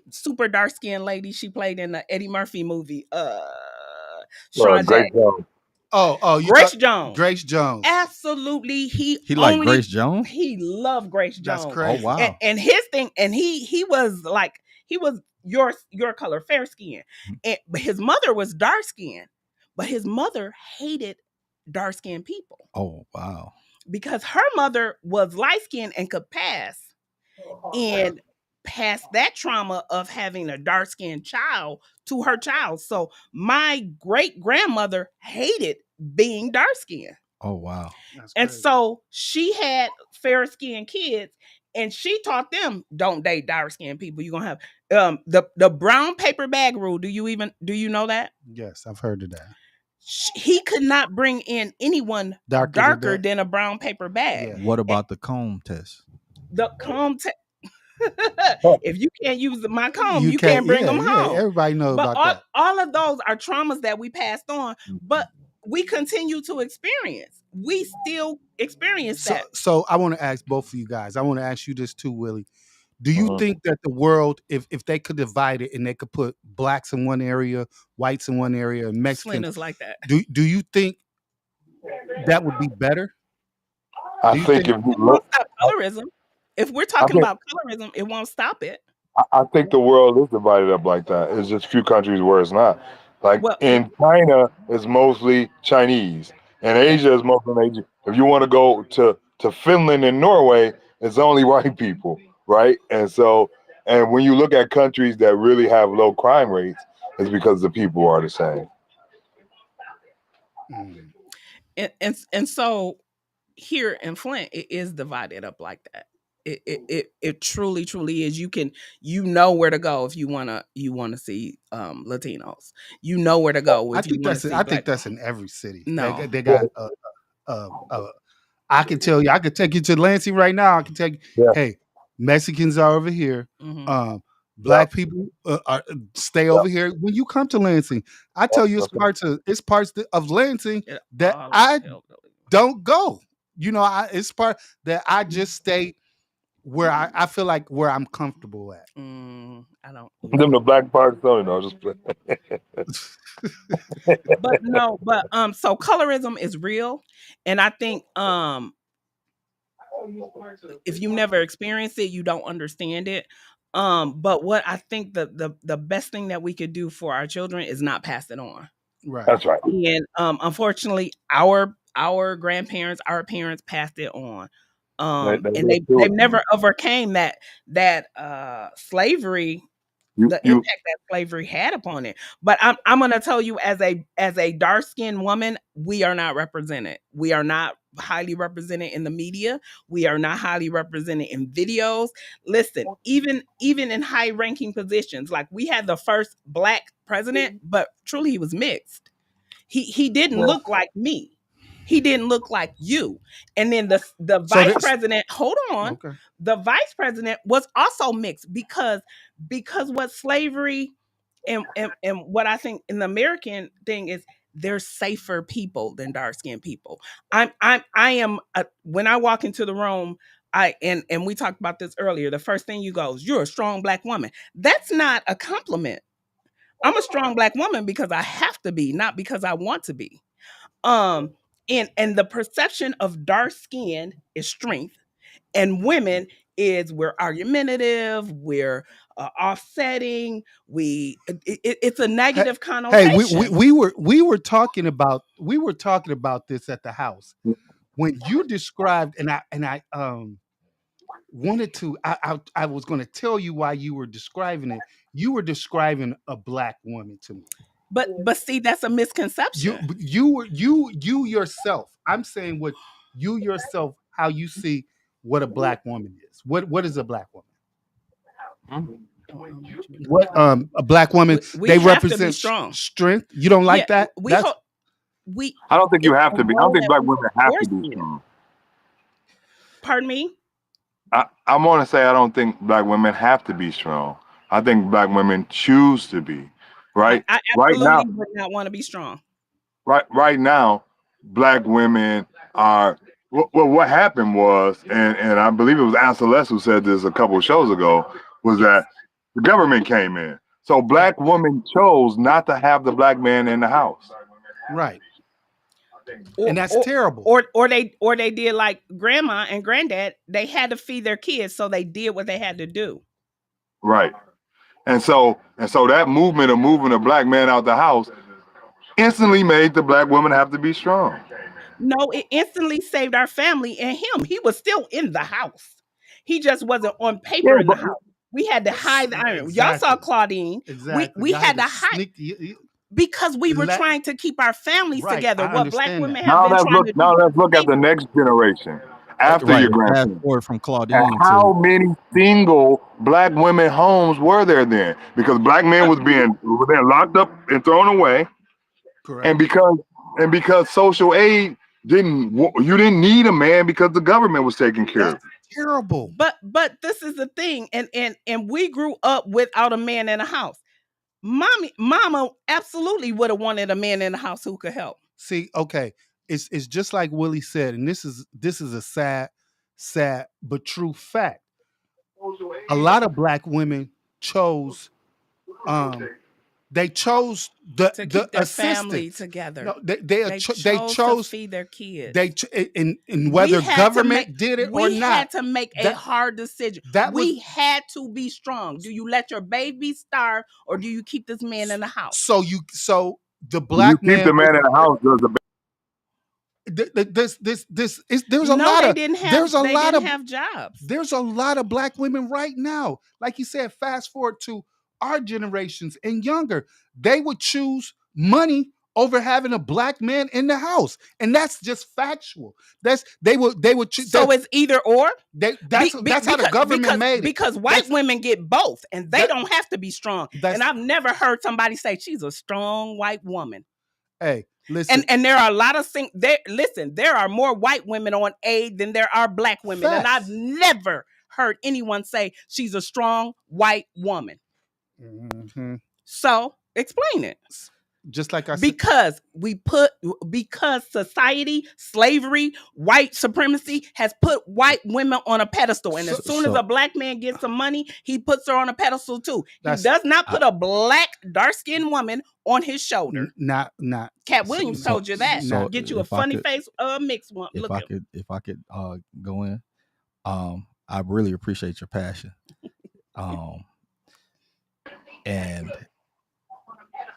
[SPEAKER 2] super dark skinned lady. She played in the Eddie Murphy movie. Sean
[SPEAKER 4] Great
[SPEAKER 2] Jack.
[SPEAKER 4] job.
[SPEAKER 3] You
[SPEAKER 2] Grace
[SPEAKER 3] thought
[SPEAKER 2] Jones.
[SPEAKER 3] Grace Jones.
[SPEAKER 2] Absolutely,
[SPEAKER 1] He like Grace Jones?
[SPEAKER 2] he loved Grace
[SPEAKER 3] That's
[SPEAKER 2] Jones.
[SPEAKER 1] Oh
[SPEAKER 3] crazy.
[SPEAKER 1] wow.
[SPEAKER 2] And his thing, and he was like, he was your color, fair skin, but his mother was dark skinned, but his mother hated dark skinned people
[SPEAKER 1] Oh wow.
[SPEAKER 2] because her mother was light skinned and could and pass that trauma of having a dark skinned child to her child. So my great grandmother hated being dark skinned.
[SPEAKER 1] Oh wow.
[SPEAKER 3] That's
[SPEAKER 2] And
[SPEAKER 3] crazy.
[SPEAKER 2] so she had fair skinned kids and she taught them don't date dark skinned people. You're gonna have the brown paper bag rule. Do you know that?
[SPEAKER 3] Yes, I've heard of that.
[SPEAKER 2] He could not bring in anyone darker than a brown paper bag.
[SPEAKER 3] Yeah.
[SPEAKER 1] What about the comb test?
[SPEAKER 2] The comb if you can't use my comb,
[SPEAKER 3] You
[SPEAKER 2] you
[SPEAKER 3] can't.
[SPEAKER 2] can't bring
[SPEAKER 3] Yeah,
[SPEAKER 2] them
[SPEAKER 3] yeah.
[SPEAKER 2] home.
[SPEAKER 3] Everybody knows
[SPEAKER 2] But
[SPEAKER 3] about that.
[SPEAKER 2] all of those are traumas that we passed on, but we continue to experience. We still experience
[SPEAKER 3] So,
[SPEAKER 2] that.
[SPEAKER 3] so I want to ask both of you guys. I want to ask you this too, Willie. Do you
[SPEAKER 4] Mhm.
[SPEAKER 3] think that the world, if they could divide it and they could put blacks in one area, whites in one area, and Mexicans,
[SPEAKER 2] Slender's like that.
[SPEAKER 3] do you think that would be better?
[SPEAKER 4] I
[SPEAKER 3] Do you
[SPEAKER 4] think
[SPEAKER 3] think?
[SPEAKER 4] if you
[SPEAKER 2] It won't
[SPEAKER 4] look,
[SPEAKER 2] stop colorism. If we're
[SPEAKER 4] I
[SPEAKER 2] talking
[SPEAKER 4] think
[SPEAKER 2] about colorism, it won't stop it.
[SPEAKER 4] I think the world is divided up like that. It's just few countries where it's not. Like
[SPEAKER 2] Well,
[SPEAKER 4] in China, it's mostly Chinese, and
[SPEAKER 2] yeah.
[SPEAKER 4] Asia is mostly Asian. If you want to go to Finland and Norway, it's only white people, right? And so, and when you look at countries that really have low crime rates, it's because the people are the same.
[SPEAKER 3] Mm,
[SPEAKER 2] And so here in Flint, it is divided up like that. It truly is. You know where to go if you wanna see Latinos. You know where to go
[SPEAKER 3] I
[SPEAKER 2] if you
[SPEAKER 3] think
[SPEAKER 2] wanna
[SPEAKER 3] that's.
[SPEAKER 2] see
[SPEAKER 3] I think
[SPEAKER 2] black.
[SPEAKER 3] that's in every city.
[SPEAKER 2] No.
[SPEAKER 3] They
[SPEAKER 4] Yeah,
[SPEAKER 3] got. I can tell you. I could take you to Lansing right now. I can tell you.
[SPEAKER 4] yeah,
[SPEAKER 3] Hey, Mexicans are over here.
[SPEAKER 2] Hmm.
[SPEAKER 4] yeah,
[SPEAKER 3] Black people stay
[SPEAKER 4] yeah.
[SPEAKER 3] over here. When you come to Lansing, I tell you,
[SPEAKER 4] That's right.
[SPEAKER 3] it's parts of Lansing
[SPEAKER 2] It
[SPEAKER 3] that
[SPEAKER 2] all
[SPEAKER 3] I
[SPEAKER 2] hillbilly.
[SPEAKER 3] don't go. You know, it's part that I just stay where I feel like where I'm comfortable at.
[SPEAKER 2] I don't.
[SPEAKER 4] Them the black parts, don't you know? Just play.
[SPEAKER 2] But no, but so colorism is real, and I think if you never experienced it, you don't understand it. But what I think the best thing that we could do for our children is not pass it on.
[SPEAKER 3] Right.
[SPEAKER 4] That's right.
[SPEAKER 2] And unfortunately, our grandparents, our parents passed it on.
[SPEAKER 4] They
[SPEAKER 2] And
[SPEAKER 4] live through
[SPEAKER 2] they
[SPEAKER 4] it.
[SPEAKER 2] never overcame that slavery,
[SPEAKER 4] You
[SPEAKER 2] the
[SPEAKER 4] you
[SPEAKER 2] impact that slavery had upon it. But I'm gonna tell you, as a dark skinned woman, we are not represented. We are not highly represented in the media. We are not highly represented in videos. Listen, even in high ranking positions, like we had the first black president, but truly he was mixed. He didn't
[SPEAKER 4] well,
[SPEAKER 2] look like me. He didn't look like you. And then the
[SPEAKER 3] So
[SPEAKER 2] vice
[SPEAKER 3] this.
[SPEAKER 2] president, hold on,
[SPEAKER 3] Okay.
[SPEAKER 2] the vice president was also mixed because what slavery and what I think in the American thing is they're safer people than dark skinned people. I am when I walk into the room. And we talked about this earlier. The first thing you go is you're a strong black woman. That's not a compliment. I'm a strong black woman because I have to be, not because I want to be. Um, and the perception of dark skin is strength, and women is we're argumentative, we're offsetting, it's a
[SPEAKER 3] Hey,
[SPEAKER 2] negative
[SPEAKER 3] hey,
[SPEAKER 2] connotation.
[SPEAKER 3] we were talking about this at the house when you described and I wanted to I was going to tell you why you were describing it. You were describing a black woman to me.
[SPEAKER 2] But see, that's a misconception.
[SPEAKER 3] You yourself. I'm saying what you yourself how you see what a black woman is. What is a black woman?
[SPEAKER 2] I don't know what you mean.
[SPEAKER 3] What a black woman
[SPEAKER 2] We
[SPEAKER 3] they
[SPEAKER 2] have to be
[SPEAKER 3] represent
[SPEAKER 2] strong.
[SPEAKER 3] strength. You don't
[SPEAKER 2] Yeah,
[SPEAKER 3] like that?
[SPEAKER 2] we
[SPEAKER 3] That's
[SPEAKER 2] hope we
[SPEAKER 4] I don't think you
[SPEAKER 2] it's
[SPEAKER 4] have
[SPEAKER 2] a
[SPEAKER 4] to be. I don't
[SPEAKER 2] role
[SPEAKER 4] think
[SPEAKER 2] that
[SPEAKER 4] black
[SPEAKER 2] we
[SPEAKER 4] women
[SPEAKER 2] are
[SPEAKER 4] have to
[SPEAKER 2] forced
[SPEAKER 4] be
[SPEAKER 2] in.
[SPEAKER 4] strong.
[SPEAKER 2] Pardon me?
[SPEAKER 4] I want to say I don't think black women have to be strong. I think black women choose to be.
[SPEAKER 2] I,
[SPEAKER 4] Right,
[SPEAKER 2] I
[SPEAKER 4] right now,
[SPEAKER 2] absolutely would not want to be strong.
[SPEAKER 4] right now, black women are. Well, what happened was, and I believe it was Al Celeste who said this a couple of shows ago, was that
[SPEAKER 2] Yes.
[SPEAKER 4] the government came in. So
[SPEAKER 2] Yeah.
[SPEAKER 4] black women chose not to have the black man in the house.
[SPEAKER 3] right. And that's
[SPEAKER 2] or
[SPEAKER 3] terrible.
[SPEAKER 2] or they did like grandma and granddad. They had to feed their kids, so they did what they had to do.
[SPEAKER 4] Right. And so that movement of moving a black man out the house instantly made the black woman have to be strong.
[SPEAKER 2] No, it instantly saved our family and him. He was still in the house. He just wasn't on
[SPEAKER 4] Yeah,
[SPEAKER 2] paper in the
[SPEAKER 4] but
[SPEAKER 2] house. We had to hide the iron. Y'all saw
[SPEAKER 3] Exactly.
[SPEAKER 2] Claudine.
[SPEAKER 3] Exactly.
[SPEAKER 2] We
[SPEAKER 3] Y'all
[SPEAKER 2] had to hide
[SPEAKER 3] sneak.
[SPEAKER 2] because we were
[SPEAKER 3] Let-
[SPEAKER 2] trying to keep our families
[SPEAKER 3] Right,
[SPEAKER 2] together.
[SPEAKER 3] I
[SPEAKER 2] What black
[SPEAKER 3] understand
[SPEAKER 2] women
[SPEAKER 3] that.
[SPEAKER 2] have
[SPEAKER 4] now
[SPEAKER 2] been
[SPEAKER 4] let's
[SPEAKER 2] trying
[SPEAKER 4] look
[SPEAKER 2] to
[SPEAKER 4] now
[SPEAKER 2] do.
[SPEAKER 4] let's look at the next generation after
[SPEAKER 1] Right.
[SPEAKER 4] your
[SPEAKER 1] And fast
[SPEAKER 4] grandparents.
[SPEAKER 1] forward from
[SPEAKER 4] And
[SPEAKER 1] Claudine
[SPEAKER 4] how
[SPEAKER 1] to
[SPEAKER 4] many single black women homes were there then? Because black men was being locked up and thrown away,
[SPEAKER 3] Correct.
[SPEAKER 4] and because social aid you didn't need a man because the government was taking care of
[SPEAKER 3] That's terrible.
[SPEAKER 2] But this is the thing, and we grew up without a man in the house. Mama absolutely would have wanted a man in the house who could help.
[SPEAKER 3] See, okay, it's just like Willie said, and this is a sad but true fact. A lot of black women chose they chose
[SPEAKER 2] To
[SPEAKER 3] the
[SPEAKER 2] keep their family
[SPEAKER 3] assistance.
[SPEAKER 2] together.
[SPEAKER 3] No, they
[SPEAKER 2] They chose to
[SPEAKER 3] chose
[SPEAKER 2] feed their kids.
[SPEAKER 3] and whether government did it or
[SPEAKER 2] we
[SPEAKER 3] not,
[SPEAKER 2] had to make a
[SPEAKER 3] that
[SPEAKER 2] hard decision.
[SPEAKER 3] that was
[SPEAKER 2] We had to be strong. Do you let your baby starve or do you keep this man in the house?
[SPEAKER 3] so the
[SPEAKER 4] you
[SPEAKER 3] black
[SPEAKER 4] keep the
[SPEAKER 3] man
[SPEAKER 4] man in the house does the
[SPEAKER 3] this is there's a
[SPEAKER 2] No,
[SPEAKER 3] lot
[SPEAKER 2] they
[SPEAKER 3] of
[SPEAKER 2] didn't have
[SPEAKER 3] there's a
[SPEAKER 2] they
[SPEAKER 3] lot
[SPEAKER 2] didn't
[SPEAKER 3] of
[SPEAKER 2] have jobs.
[SPEAKER 3] there's a lot of black women right now. Like you said, fast forward to our generations and younger, they would choose money over having a black man in the house, and that's just factual. They would
[SPEAKER 2] So it's either or.
[SPEAKER 3] that's how the government made it.
[SPEAKER 2] Because white
[SPEAKER 3] That's-
[SPEAKER 2] women get both and they
[SPEAKER 3] that-
[SPEAKER 2] don't have to be strong.
[SPEAKER 3] that's-
[SPEAKER 2] And I've never heard somebody say she's a strong white woman.
[SPEAKER 3] Hey, listen,
[SPEAKER 2] And there are a lot of things there. Listen, there are more white women on aid than there are black women. And I've
[SPEAKER 3] facts.
[SPEAKER 2] never heard anyone say she's a strong white woman.
[SPEAKER 3] Mhm.
[SPEAKER 2] So explain it.
[SPEAKER 3] Just like I said,
[SPEAKER 2] Because society, slavery, white supremacy has put white women on a pedestal. And as soon as a black man gets some money, he puts her on a pedestal too. He does not put a black, dark-skinned woman on his shoulder.
[SPEAKER 3] not
[SPEAKER 2] Cat Williams told you that.
[SPEAKER 1] so
[SPEAKER 2] Get you a
[SPEAKER 1] if I
[SPEAKER 2] funny
[SPEAKER 1] could-
[SPEAKER 2] face, mixed one.
[SPEAKER 1] if
[SPEAKER 2] Look
[SPEAKER 1] I
[SPEAKER 2] at
[SPEAKER 1] could go in, I really appreciate your passion, and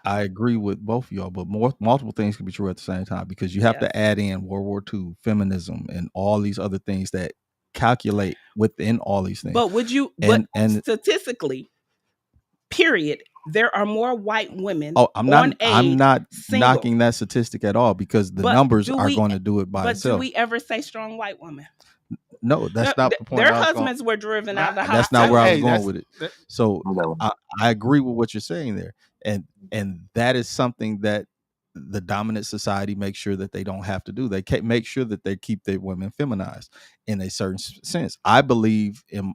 [SPEAKER 1] I agree with both of y'all, but multiple things can be true at the same time because you have
[SPEAKER 2] Yes.
[SPEAKER 1] to add in World War II, feminism, and all these other things that calculate within all these things.
[SPEAKER 2] But would you?
[SPEAKER 1] And
[SPEAKER 2] Statistically, period, there are more white women.
[SPEAKER 1] I'm
[SPEAKER 2] on
[SPEAKER 1] not
[SPEAKER 2] single.
[SPEAKER 1] knocking that statistic at all because the
[SPEAKER 2] But
[SPEAKER 1] numbers
[SPEAKER 2] do
[SPEAKER 1] are
[SPEAKER 2] we-
[SPEAKER 1] going to do it by
[SPEAKER 2] But
[SPEAKER 1] itself.
[SPEAKER 2] do we ever say strong white women?
[SPEAKER 1] No, that's
[SPEAKER 2] No,
[SPEAKER 1] not the point.
[SPEAKER 2] Their
[SPEAKER 1] I was going-
[SPEAKER 2] husbands were driven out of the house.
[SPEAKER 1] That's not where I was
[SPEAKER 3] Hey,
[SPEAKER 1] going
[SPEAKER 3] that's-
[SPEAKER 1] with it.
[SPEAKER 3] that-
[SPEAKER 1] So
[SPEAKER 4] Whatever.
[SPEAKER 1] I agree with what you're saying there, and that is something that the dominant society makes sure that they don't have to do. They make sure that they keep their women feminized in a certain sense. I believe in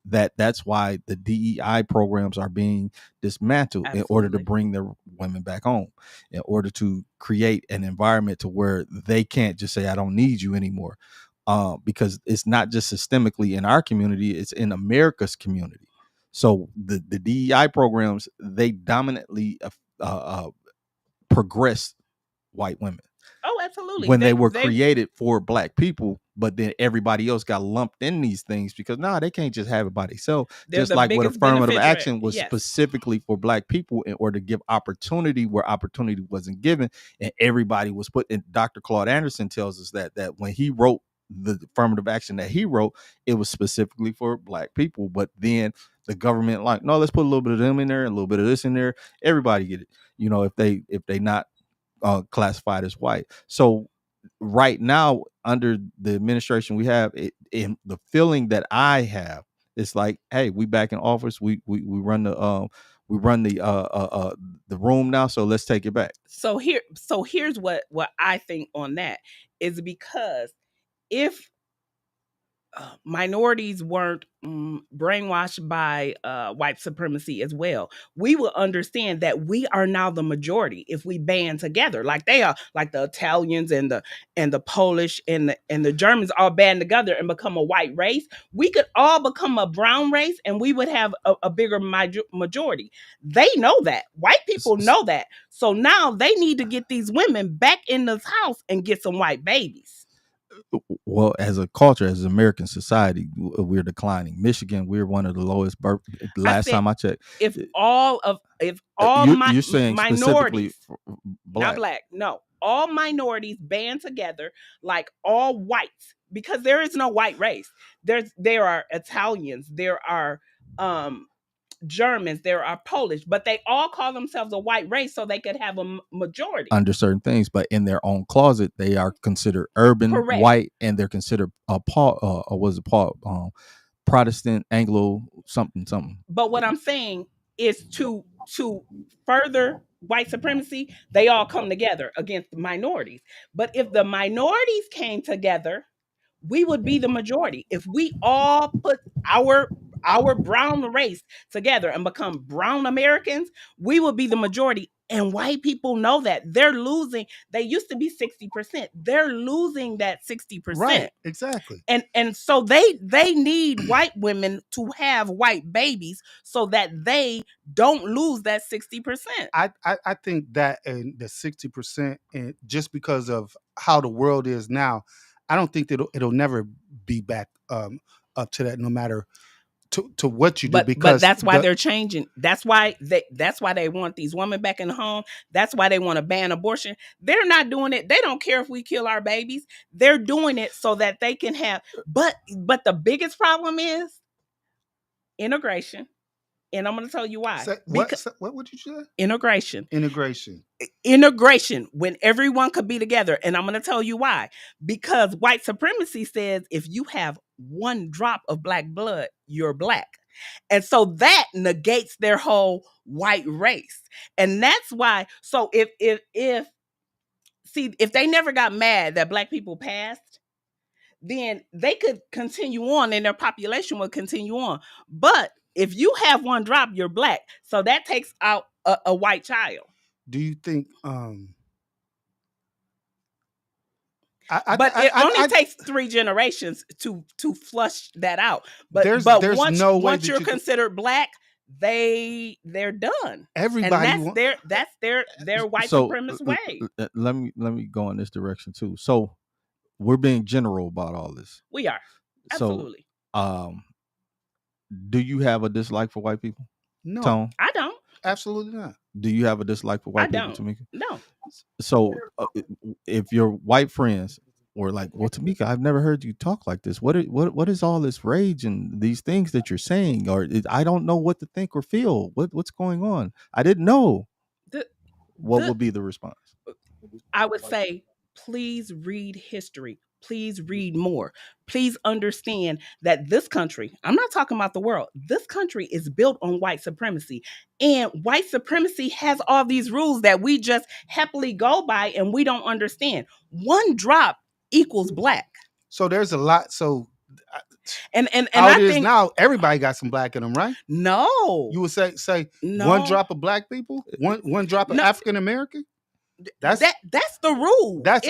[SPEAKER 1] that. That's why the DEI programs are being dismantled in order to
[SPEAKER 2] Absolutely.
[SPEAKER 1] bring their women back home, in order to create an environment to where they can't just say, "I don't need you anymore." Because it's not just systemically in our community, it's in America's community. So the DEI programs, they dominantly progressed white women
[SPEAKER 2] Oh, absolutely.
[SPEAKER 1] when they were created for black people, but then everybody else got lumped in these things because they can't just have it by themselves.
[SPEAKER 2] They're
[SPEAKER 1] Just
[SPEAKER 2] the
[SPEAKER 1] like what
[SPEAKER 2] biggest
[SPEAKER 1] affirmative
[SPEAKER 2] beneficiary.
[SPEAKER 1] action was
[SPEAKER 2] Yes.
[SPEAKER 1] specifically for black people in order to give opportunity where opportunity wasn't given, and everybody was put in. Dr. Claude Anderson tells us that when he wrote the affirmative action that he wrote, it was specifically for black people, but then the government no, let's put a little bit of them in there and a little bit of this in there. Everybody get it, if they not classified as white. So right now, under the administration we have, in the feeling that I have, it's like, hey, we back in office. We run the room now. So let's take it back.
[SPEAKER 2] So here's what I think on that is because if minorities weren't brainwashed by white supremacy as well, we will understand that we are now the majority if we band together, like they are, like the Italians and the Polish and the Germans all band together and become a white race. We could all become a brown race, and we would have a bigger majority. They know that. White people know that. So now they need to get these women back in this house and get some white babies.
[SPEAKER 1] Well, as a culture, as an American society, we're declining. Michigan, we're one of the lowest birth. Last time I checked,
[SPEAKER 2] if all
[SPEAKER 1] you're saying specifically
[SPEAKER 2] minorities,
[SPEAKER 1] black.
[SPEAKER 2] not black, no, all minorities band together, like all whites, because there is no white race. There are Italians, there are Germans, there are Polish, but they all call themselves a white race so they could have a majority
[SPEAKER 1] Under certain things, but in their own closet, they are considered urban
[SPEAKER 2] Correct.
[SPEAKER 1] white, and they're considered Protestant, Anglo, something.
[SPEAKER 2] But what I'm saying is to further white supremacy, they all come together against the minorities. But if the minorities came together, we would be the majority. If we all put our brown race together and become brown Americans, we would be the majority. And white people know that. They're losing. They used to be 60%. They're losing that 60%.
[SPEAKER 3] Right, exactly.
[SPEAKER 2] And so they need white women to have white babies so that they don't lose that 60%.
[SPEAKER 3] I think that, and the 60%, and just because of how the world is now, I don't think that it'll never be back up to that, no matter to what you do.
[SPEAKER 2] But that's why they're changing. That's why they want these women back in the home. That's why they want to ban abortion. They're not doing it. They don't care if we kill our babies. They're doing it so that they can have. But the biggest problem is integration. And I'm going to tell you why.
[SPEAKER 3] What would you say?
[SPEAKER 2] Integration.
[SPEAKER 3] Integration.
[SPEAKER 2] When everyone could be together. And I'm going to tell you why. Because white supremacy says if you have one drop of black blood, you're black. And so that negates their whole white race. And that's why. So if they never got mad that black people passed, then they could continue on and their population would continue on. But if you have one drop, you're black. So that takes out a white child.
[SPEAKER 3] Do you think
[SPEAKER 2] but it only takes 3 generations to flush that out. But
[SPEAKER 3] there's
[SPEAKER 2] once you're considered black, they're done.
[SPEAKER 3] Everybody,
[SPEAKER 2] and that's their white supremacist way.
[SPEAKER 1] Let me go in this direction too. So we're being general about all this.
[SPEAKER 2] We are. Absolutely.
[SPEAKER 1] So do you have a dislike for white people?
[SPEAKER 3] No,
[SPEAKER 1] Tone?
[SPEAKER 2] I don't.
[SPEAKER 3] Absolutely not.
[SPEAKER 1] Do you have a dislike for white people,
[SPEAKER 2] don't.
[SPEAKER 1] Tameka?
[SPEAKER 2] No.
[SPEAKER 1] So if your white friends were like, well, Tameka, I've never heard you talk like this. What is all this rage and these things that you're saying? Or I don't know what to think or feel. What's going on? I didn't know. What would be the response?
[SPEAKER 2] I would say, please read history. Please read more. Please understand that this country, I'm not talking about the world, this country is built on white supremacy. And white supremacy has all these rules that we just happily go by and we don't understand. One drop equals black.
[SPEAKER 3] So there's a lot. So
[SPEAKER 2] and
[SPEAKER 3] how it is now, everybody got some black in them, right?
[SPEAKER 2] No.
[SPEAKER 3] You would say
[SPEAKER 2] no.
[SPEAKER 3] One drop of black people? One drop of African American?
[SPEAKER 2] That's the rule.
[SPEAKER 1] That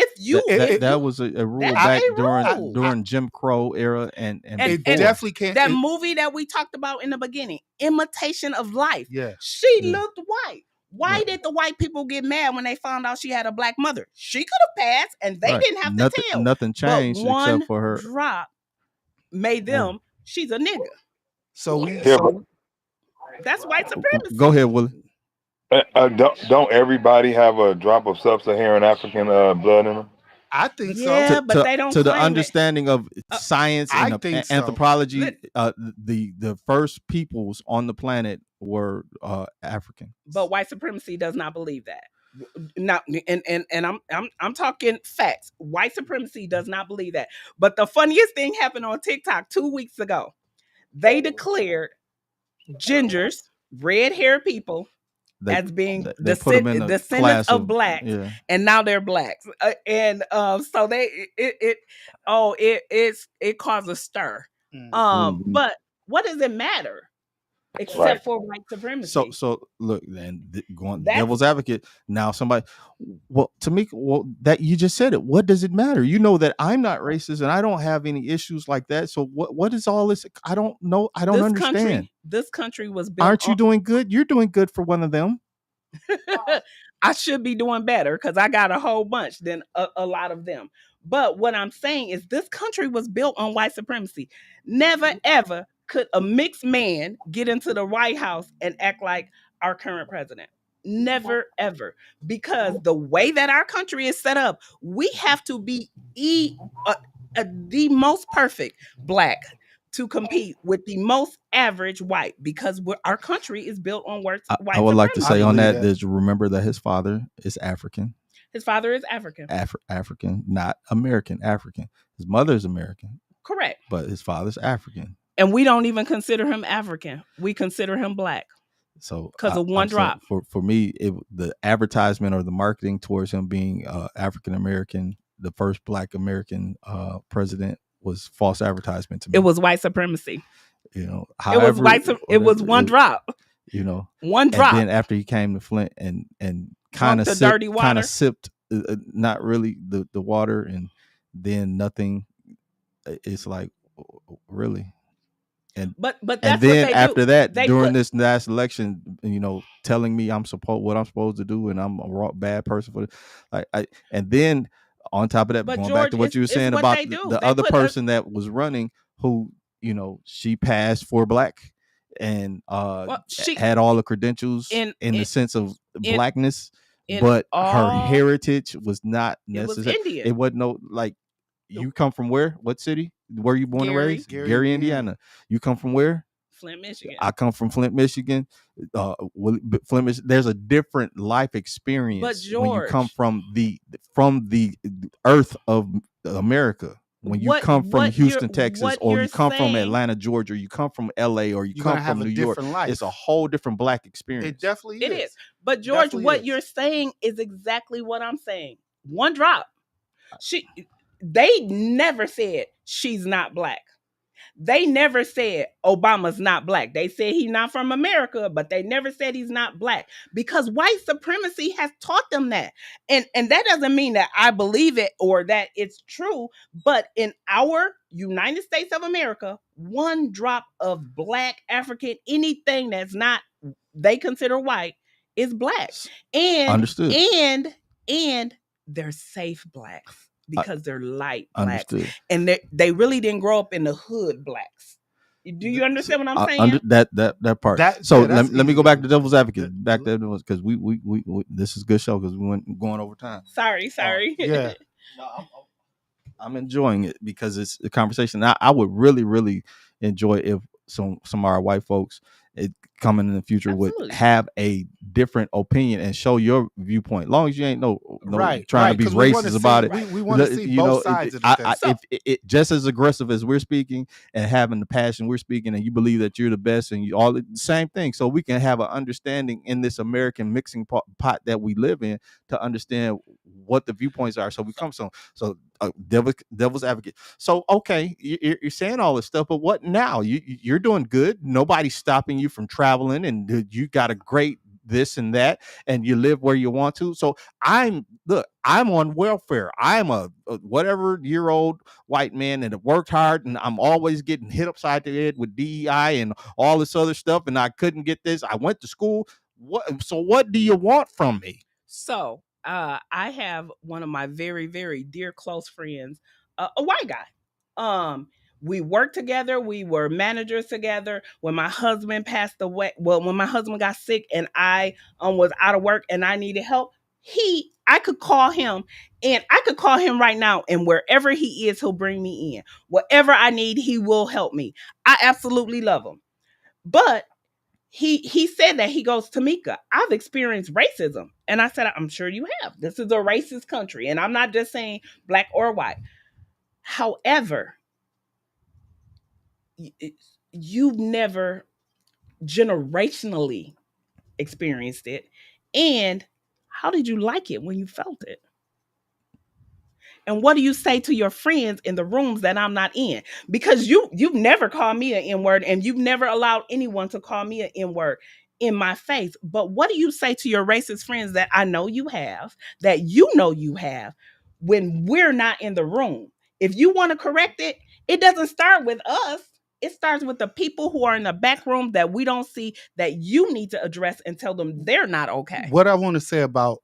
[SPEAKER 1] was a rule back during Jim Crow era, and
[SPEAKER 3] it definitely can't.
[SPEAKER 2] That movie that we talked about in the beginning, Imitation of Life.
[SPEAKER 3] Yeah,
[SPEAKER 2] she looked white. Why did the white people get mad when they found out she had a black mother? She could have passed, and they didn't have to tell.
[SPEAKER 1] Nothing changed except for her
[SPEAKER 2] drop made them. She's a nigga.
[SPEAKER 3] So
[SPEAKER 2] that's white supremacy.
[SPEAKER 1] Go ahead, Willie.
[SPEAKER 4] Don't everybody have a drop of sub-Saharan African blood in them?
[SPEAKER 3] I think so.
[SPEAKER 2] Yeah, but they don't.
[SPEAKER 1] To the understanding of science and anthropology, the first peoples on the planet were African.
[SPEAKER 2] But white supremacy does not believe that. Now, and I'm talking facts. White supremacy does not believe that. But the funniest thing happened on TikTok 2 weeks ago. They declared gingers, red-haired people, as being
[SPEAKER 1] they put them in a
[SPEAKER 2] descendants
[SPEAKER 1] class
[SPEAKER 2] of
[SPEAKER 1] of
[SPEAKER 2] blacks,
[SPEAKER 1] yeah.
[SPEAKER 2] and now they're blacks, and so it caused a stir.
[SPEAKER 4] Mhm.
[SPEAKER 2] But what does it matter
[SPEAKER 4] Right.
[SPEAKER 2] except for white
[SPEAKER 1] So
[SPEAKER 2] supremacy?
[SPEAKER 1] so look, then going
[SPEAKER 2] That's
[SPEAKER 1] devil's advocate. Now somebody, well, Tameka, well, that you just said it. What does it matter? You know that I'm not racist and I don't have any issues like that. So what is all this? I don't know. I don't
[SPEAKER 2] this
[SPEAKER 1] understand.
[SPEAKER 2] country. This country was built
[SPEAKER 1] Aren't you
[SPEAKER 2] on.
[SPEAKER 1] doing good? You're doing good for one of them.
[SPEAKER 2] I should be doing better because I got a whole bunch than a lot of them. But what I'm saying is this country was built on white supremacy. Never ever could a mixed man get into the White House and act like our current president. Never ever. Because the way that our country is set up, we have to be the most perfect black to compete with the most average white because our country is built on
[SPEAKER 1] I
[SPEAKER 2] white
[SPEAKER 1] would like to
[SPEAKER 3] I
[SPEAKER 1] say
[SPEAKER 2] supremacy.
[SPEAKER 1] on
[SPEAKER 3] believe
[SPEAKER 1] that
[SPEAKER 3] that.
[SPEAKER 1] that remember that his father is African,
[SPEAKER 2] His father is African.
[SPEAKER 1] African, not American, African. His mother is American,
[SPEAKER 2] Correct.
[SPEAKER 1] but his father's African.
[SPEAKER 2] And we don't even consider him African. We consider him black
[SPEAKER 1] So
[SPEAKER 2] because of one
[SPEAKER 1] I'm saying
[SPEAKER 2] drop.
[SPEAKER 1] for me, the advertisement or the marketing towards him being African American, the first Black American president, was false advertisement to
[SPEAKER 2] It
[SPEAKER 1] me.
[SPEAKER 2] was white supremacy.
[SPEAKER 1] You know,
[SPEAKER 2] It was
[SPEAKER 1] however,
[SPEAKER 2] it was
[SPEAKER 1] whatever
[SPEAKER 2] one drop.
[SPEAKER 1] you know,
[SPEAKER 2] One
[SPEAKER 1] and
[SPEAKER 2] drop.
[SPEAKER 1] then after he came to Flint and
[SPEAKER 2] Drunk the dirty water.
[SPEAKER 1] sipped, not really the water, and then nothing. It's like, really. And
[SPEAKER 2] But
[SPEAKER 1] and
[SPEAKER 2] that's what
[SPEAKER 1] then
[SPEAKER 2] they do.
[SPEAKER 1] after that,
[SPEAKER 2] They
[SPEAKER 1] during
[SPEAKER 2] put
[SPEAKER 1] this last election, telling me what I'm supposed to do, and I'm a bad person for it. And then on top of that,
[SPEAKER 2] but
[SPEAKER 1] going back to
[SPEAKER 2] George,
[SPEAKER 1] what you were
[SPEAKER 2] it's
[SPEAKER 1] saying
[SPEAKER 2] what
[SPEAKER 1] about
[SPEAKER 2] they do.
[SPEAKER 1] the
[SPEAKER 2] They
[SPEAKER 1] other
[SPEAKER 2] put
[SPEAKER 1] person that was running, who she passed for black and
[SPEAKER 2] well, she
[SPEAKER 1] had all the credentials
[SPEAKER 2] in
[SPEAKER 1] in the sense of
[SPEAKER 2] in
[SPEAKER 1] blackness,
[SPEAKER 2] in
[SPEAKER 1] but her
[SPEAKER 2] all
[SPEAKER 1] heritage was not
[SPEAKER 2] it was
[SPEAKER 1] necessary.
[SPEAKER 2] Indian.
[SPEAKER 1] It wasn't no like. You come from where? What city? Where you born and
[SPEAKER 2] Gary,
[SPEAKER 1] raised?
[SPEAKER 3] Gary,
[SPEAKER 1] Gary,
[SPEAKER 3] Indiana.
[SPEAKER 1] Indiana. You come from where?
[SPEAKER 2] Flint, Michigan.
[SPEAKER 1] I come from Flint, Michigan. There's a different life
[SPEAKER 2] But
[SPEAKER 1] experience when you come
[SPEAKER 2] George,
[SPEAKER 1] from the earth of America. When you come from Houston, Texas,
[SPEAKER 2] what
[SPEAKER 1] or
[SPEAKER 2] you're
[SPEAKER 1] you come from
[SPEAKER 2] saying,
[SPEAKER 1] Atlanta, Georgia, or you come from LA, or you
[SPEAKER 3] You're
[SPEAKER 1] come
[SPEAKER 3] gonna have
[SPEAKER 1] from
[SPEAKER 3] a
[SPEAKER 1] New York,
[SPEAKER 3] different life.
[SPEAKER 1] it's a whole different black
[SPEAKER 3] It
[SPEAKER 1] experience.
[SPEAKER 3] definitely
[SPEAKER 2] it
[SPEAKER 3] is.
[SPEAKER 2] is. But George,
[SPEAKER 3] Definitely
[SPEAKER 2] what
[SPEAKER 3] is.
[SPEAKER 2] you're saying is exactly what I'm saying. One drop. They never said she's not black. They never said Obama's not black. They said he's not from America, but they never said he's not black because white supremacy has taught them that. And that doesn't mean that I believe it or that it's true, but in our United States of America, one drop of black, African, anything that's not they consider white is black. And
[SPEAKER 1] Understood.
[SPEAKER 2] and they're safe blacks because they're light blacks,
[SPEAKER 1] Understood.
[SPEAKER 2] and they really didn't grow up in the hood blacks. Do you understand what I'm saying?
[SPEAKER 1] Under that part.
[SPEAKER 3] That-
[SPEAKER 1] So
[SPEAKER 3] yeah, that's
[SPEAKER 1] let me
[SPEAKER 3] easy
[SPEAKER 1] go back
[SPEAKER 3] to-
[SPEAKER 1] to devil's advocate.
[SPEAKER 3] that-
[SPEAKER 1] Back there because we this is a good show because we went going over time.
[SPEAKER 2] Sorry.
[SPEAKER 3] Yeah.
[SPEAKER 1] No, I'm enjoying it because it's a conversation. I would really enjoy if some of our white folks coming in the future
[SPEAKER 2] Absolutely.
[SPEAKER 1] would have a different opinion and show your viewpoint. Long as you ain't
[SPEAKER 3] Right,
[SPEAKER 1] trying to be
[SPEAKER 3] 'cause we wanna
[SPEAKER 1] racist
[SPEAKER 3] see-
[SPEAKER 1] about it.
[SPEAKER 3] we wanna see both sides of the thing.
[SPEAKER 1] If it just as aggressive as we're speaking and having the passion we're speaking, and you believe that you're the best, and you all the same thing, so we can have an understanding in this American mixing pot that we live in to understand what the viewpoints are. So we come so devil's advocate. So okay, you're saying all this stuff, but what now? You're doing good. Nobody's stopping you from traveling, and you got a great this and that, and you live where you want to. So I'm on welfare. I'm a whatever year old white man that worked hard, and I'm always getting hit upside the head with DEI and all this other stuff, and I couldn't get this. I went to school. What do you want from me?
[SPEAKER 2] So I have one of my very, very dear close friends, a white guy. We worked together. We were managers together. When my husband passed away, when my husband got sick and I was out of work and I needed help, I could call him, and I could call him right now, and wherever he is, he'll bring me in. Whatever I need, he will help me. I absolutely love him. But he said that he goes, Tameka, I've experienced racism. And I said, I'm sure you have. This is a racist country. And I'm not just saying black or white. However, you've never generationally experienced it, and how did you like it when you felt it? And what do you say to your friends in the rooms that I'm not in? Because you've never called me an N-word, and you've never allowed anyone to call me an N-word in my face. But what do you say to your racist friends that I know you have, that you know you have, when we're not in the room? If you want to correct it, it doesn't start with us. It starts with the people who are in the back room that we don't see, that you need to address and tell them they're not okay.
[SPEAKER 3] What I want to say about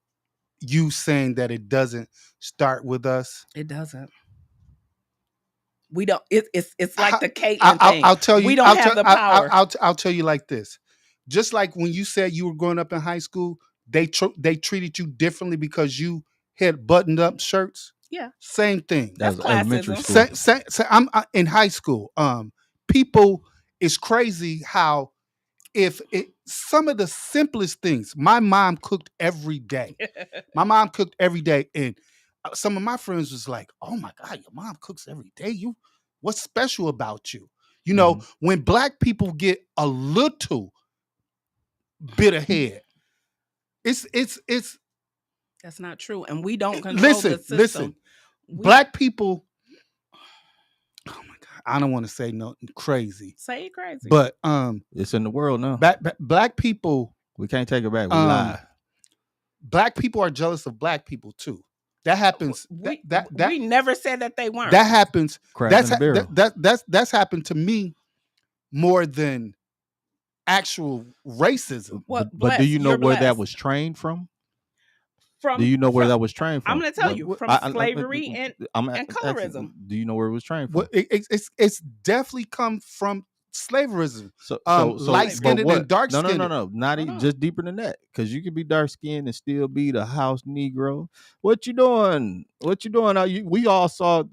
[SPEAKER 3] you saying that it doesn't start with us.
[SPEAKER 2] It doesn't. We don't. It's like the Caitlyn thing.
[SPEAKER 3] I'll tell you.
[SPEAKER 2] We don't have the power.
[SPEAKER 3] I'll tell you like this. Just like when you said you were growing up in high school, they treated you differently because you had buttoned up shirts.
[SPEAKER 2] Yeah.
[SPEAKER 3] Same thing.
[SPEAKER 2] That's
[SPEAKER 1] was elementary
[SPEAKER 2] classism.
[SPEAKER 1] school.
[SPEAKER 3] I'm in high school. People, it's crazy how if it some of the simplest things. My mom cooked every day. My mom cooked every day, and some of my friends was like, "Oh my God, your mom cooks every day. What's special about you?" You know, when black people get a little bit ahead, it's
[SPEAKER 2] That's not true, and we don't control the system.
[SPEAKER 3] listen. Black people. Oh my God, I don't want to say nothing crazy.
[SPEAKER 2] Say it crazy,
[SPEAKER 3] but
[SPEAKER 1] it's in the world now.
[SPEAKER 3] Black people,
[SPEAKER 1] we can't take it back. We lie.
[SPEAKER 3] Black people are jealous of black people too. That happens.
[SPEAKER 2] We never said that they weren't.
[SPEAKER 3] That happens.
[SPEAKER 1] That's
[SPEAKER 3] that's happened to me more than actual racism.
[SPEAKER 1] But do you know where that was trained from? Do you know where that was trained from?
[SPEAKER 2] I'm going to tell you, from slavery and colorism.
[SPEAKER 1] Do you know where it was trained from?
[SPEAKER 3] Well, it's definitely come from slaverism. So light skinned and dark skinned.
[SPEAKER 1] No. Not even just deeper than that. Because you could be dark skinned and still be the house Negro. What you doing? We all saw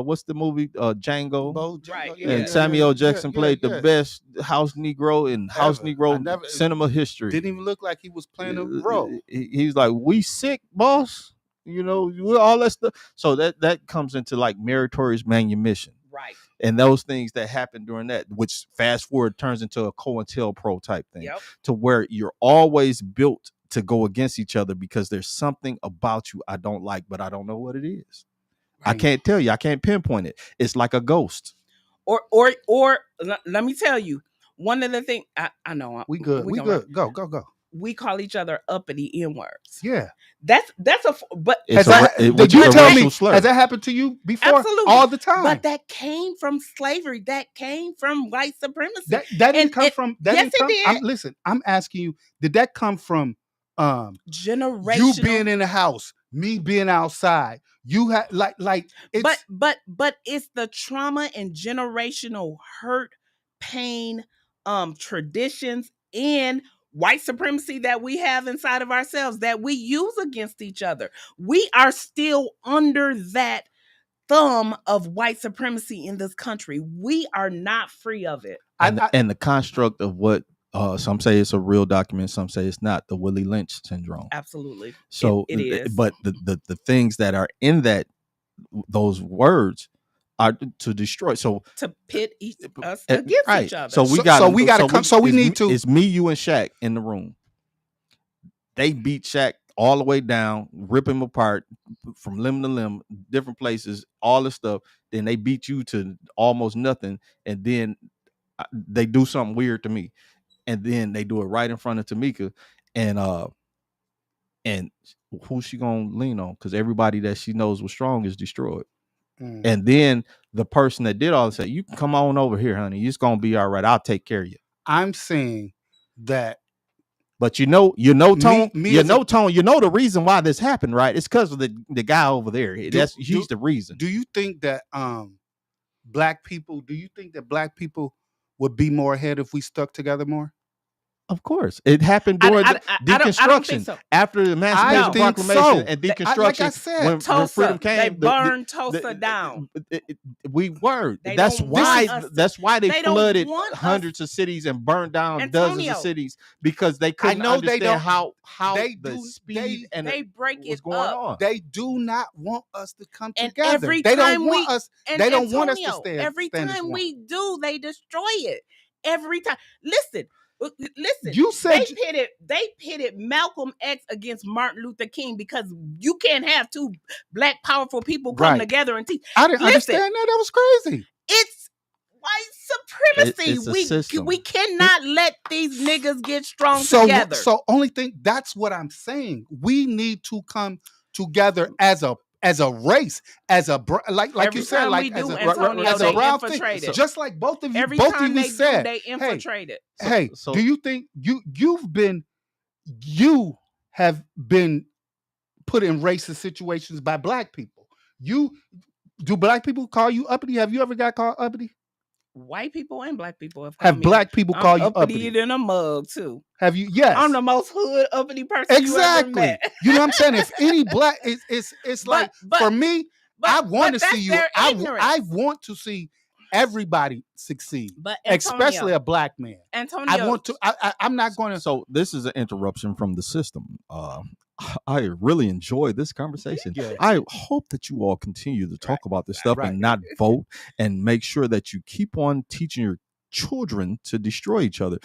[SPEAKER 1] what's the movie Django?
[SPEAKER 2] Right.
[SPEAKER 1] And Samuel Jackson played the best house Negro in house Negro cinema history.
[SPEAKER 3] Didn't even look like he was playing a role.
[SPEAKER 1] He's like, we sick, boss. You know, all that stuff. So that comes into like meritorious manumission.
[SPEAKER 2] Right.
[SPEAKER 1] And those things that happen during that, which fast forward turns into a COINTELPRO type thing, to where you're always built to go against each other because there's something about you I don't like, but I don't know what it is. Right. I can't tell you. I can't pinpoint it. It's like a ghost.
[SPEAKER 2] Or let me tell you, one of the things I know
[SPEAKER 3] we good. Go.
[SPEAKER 2] We call each other uppity N-words.
[SPEAKER 3] Yeah.
[SPEAKER 2] That's but
[SPEAKER 3] did you tell me slur. Has that happened to you before?
[SPEAKER 2] Absolutely.
[SPEAKER 3] All the time.
[SPEAKER 2] But that came from slavery. That came from white supremacy.
[SPEAKER 3] That didn't come from
[SPEAKER 2] it did.
[SPEAKER 3] Listen, I'm asking you, did that come from
[SPEAKER 2] generational?
[SPEAKER 3] You being in the house, me being outside. You had like it's
[SPEAKER 2] but it's the trauma and generational hurt, pain, traditions, and white supremacy that we have inside of ourselves that we use against each other. We are still under that thumb of white supremacy in this country. We are not free of it.
[SPEAKER 1] And the construct of what some say it's a real document, some say it's not, the Willie Lynch syndrome.
[SPEAKER 2] Absolutely.
[SPEAKER 1] So
[SPEAKER 2] it is.
[SPEAKER 1] But the things that are in those words are to destroy. So
[SPEAKER 2] to pit us against each other.
[SPEAKER 1] So we need to. It's me, you, and Shaq in the room. They beat Shaq all the way down, rip him apart from limb to limb, different places, all this stuff. Then they beat you to almost nothing, and then they do something weird to me, and then they do it right in front of Tameka, and who's she gonna lean on? Because everybody that she knows was strong is destroyed. And then the person that did all this said, "You can come on over here, honey. It's gonna be all right. I'll take care of you."
[SPEAKER 3] I'm saying that,
[SPEAKER 1] but Tone, Tone, you know the reason why this happened, right? It's because of the guy over there. He's the reason.
[SPEAKER 3] Do you think that black people would be more ahead if we stuck together more?
[SPEAKER 1] Of course, it happened during Deconstruction. I don't think so. After the Emancipation Proclamation and Deconstruction,
[SPEAKER 3] like I said,
[SPEAKER 1] when freedom came,
[SPEAKER 2] they burned Tulsa down.
[SPEAKER 1] We were. That's why they flooded hundreds of cities and burned down dozens of cities, because they couldn't understand how the speed and
[SPEAKER 2] they break it
[SPEAKER 1] going on.
[SPEAKER 3] They do not want us to come
[SPEAKER 2] and
[SPEAKER 3] together. They don't want us. They don't want us to stand.
[SPEAKER 2] Every time we do, they destroy it. Every time. Listen. Listen,
[SPEAKER 3] You said
[SPEAKER 2] they pitted Malcolm X against Martin Luther King because you can't have two black powerful people come
[SPEAKER 3] right.
[SPEAKER 2] together and teach.
[SPEAKER 3] I didn't
[SPEAKER 2] Listen,
[SPEAKER 3] understand that. That was crazy.
[SPEAKER 2] it's white supremacy.
[SPEAKER 1] It's a system.
[SPEAKER 2] We cannot let these niggas get strong
[SPEAKER 3] So
[SPEAKER 2] together.
[SPEAKER 3] so only thing, that's what I'm saying. We need to come together as a race, as a like
[SPEAKER 2] Every
[SPEAKER 3] you said,
[SPEAKER 2] time
[SPEAKER 3] like
[SPEAKER 2] we do,
[SPEAKER 3] as
[SPEAKER 2] Antonio,
[SPEAKER 3] a
[SPEAKER 2] they
[SPEAKER 3] brown thing.
[SPEAKER 2] infiltrate it.
[SPEAKER 3] Just like both of you,
[SPEAKER 2] Every time they
[SPEAKER 3] said,
[SPEAKER 2] do, they infiltrate it.
[SPEAKER 3] hey,
[SPEAKER 1] So-
[SPEAKER 3] do you think you have been put in racist situations by black people? Do black people call you uppity? Have you ever got called uppity?
[SPEAKER 2] White people and black people have called
[SPEAKER 3] Have
[SPEAKER 2] me.
[SPEAKER 3] black people call you
[SPEAKER 2] uppity
[SPEAKER 3] uppity?
[SPEAKER 2] in a mug too.
[SPEAKER 3] Have you? Yes.
[SPEAKER 2] I'm the most hood uppity person you ever
[SPEAKER 3] Exactly.
[SPEAKER 2] met.
[SPEAKER 3] You know what I'm saying? If any black, it's like, for me, I want to see you. I want to see everybody succeed,
[SPEAKER 2] But Antonio,
[SPEAKER 3] especially a black man.
[SPEAKER 2] Antonio,
[SPEAKER 3] I want to. I'm not going to.
[SPEAKER 1] So this is an interruption from the system. I really enjoy this conversation.
[SPEAKER 3] Yeah.
[SPEAKER 1] I hope that you all continue to talk about this stuff and not vote, and make sure that you keep on teaching your children to destroy each other,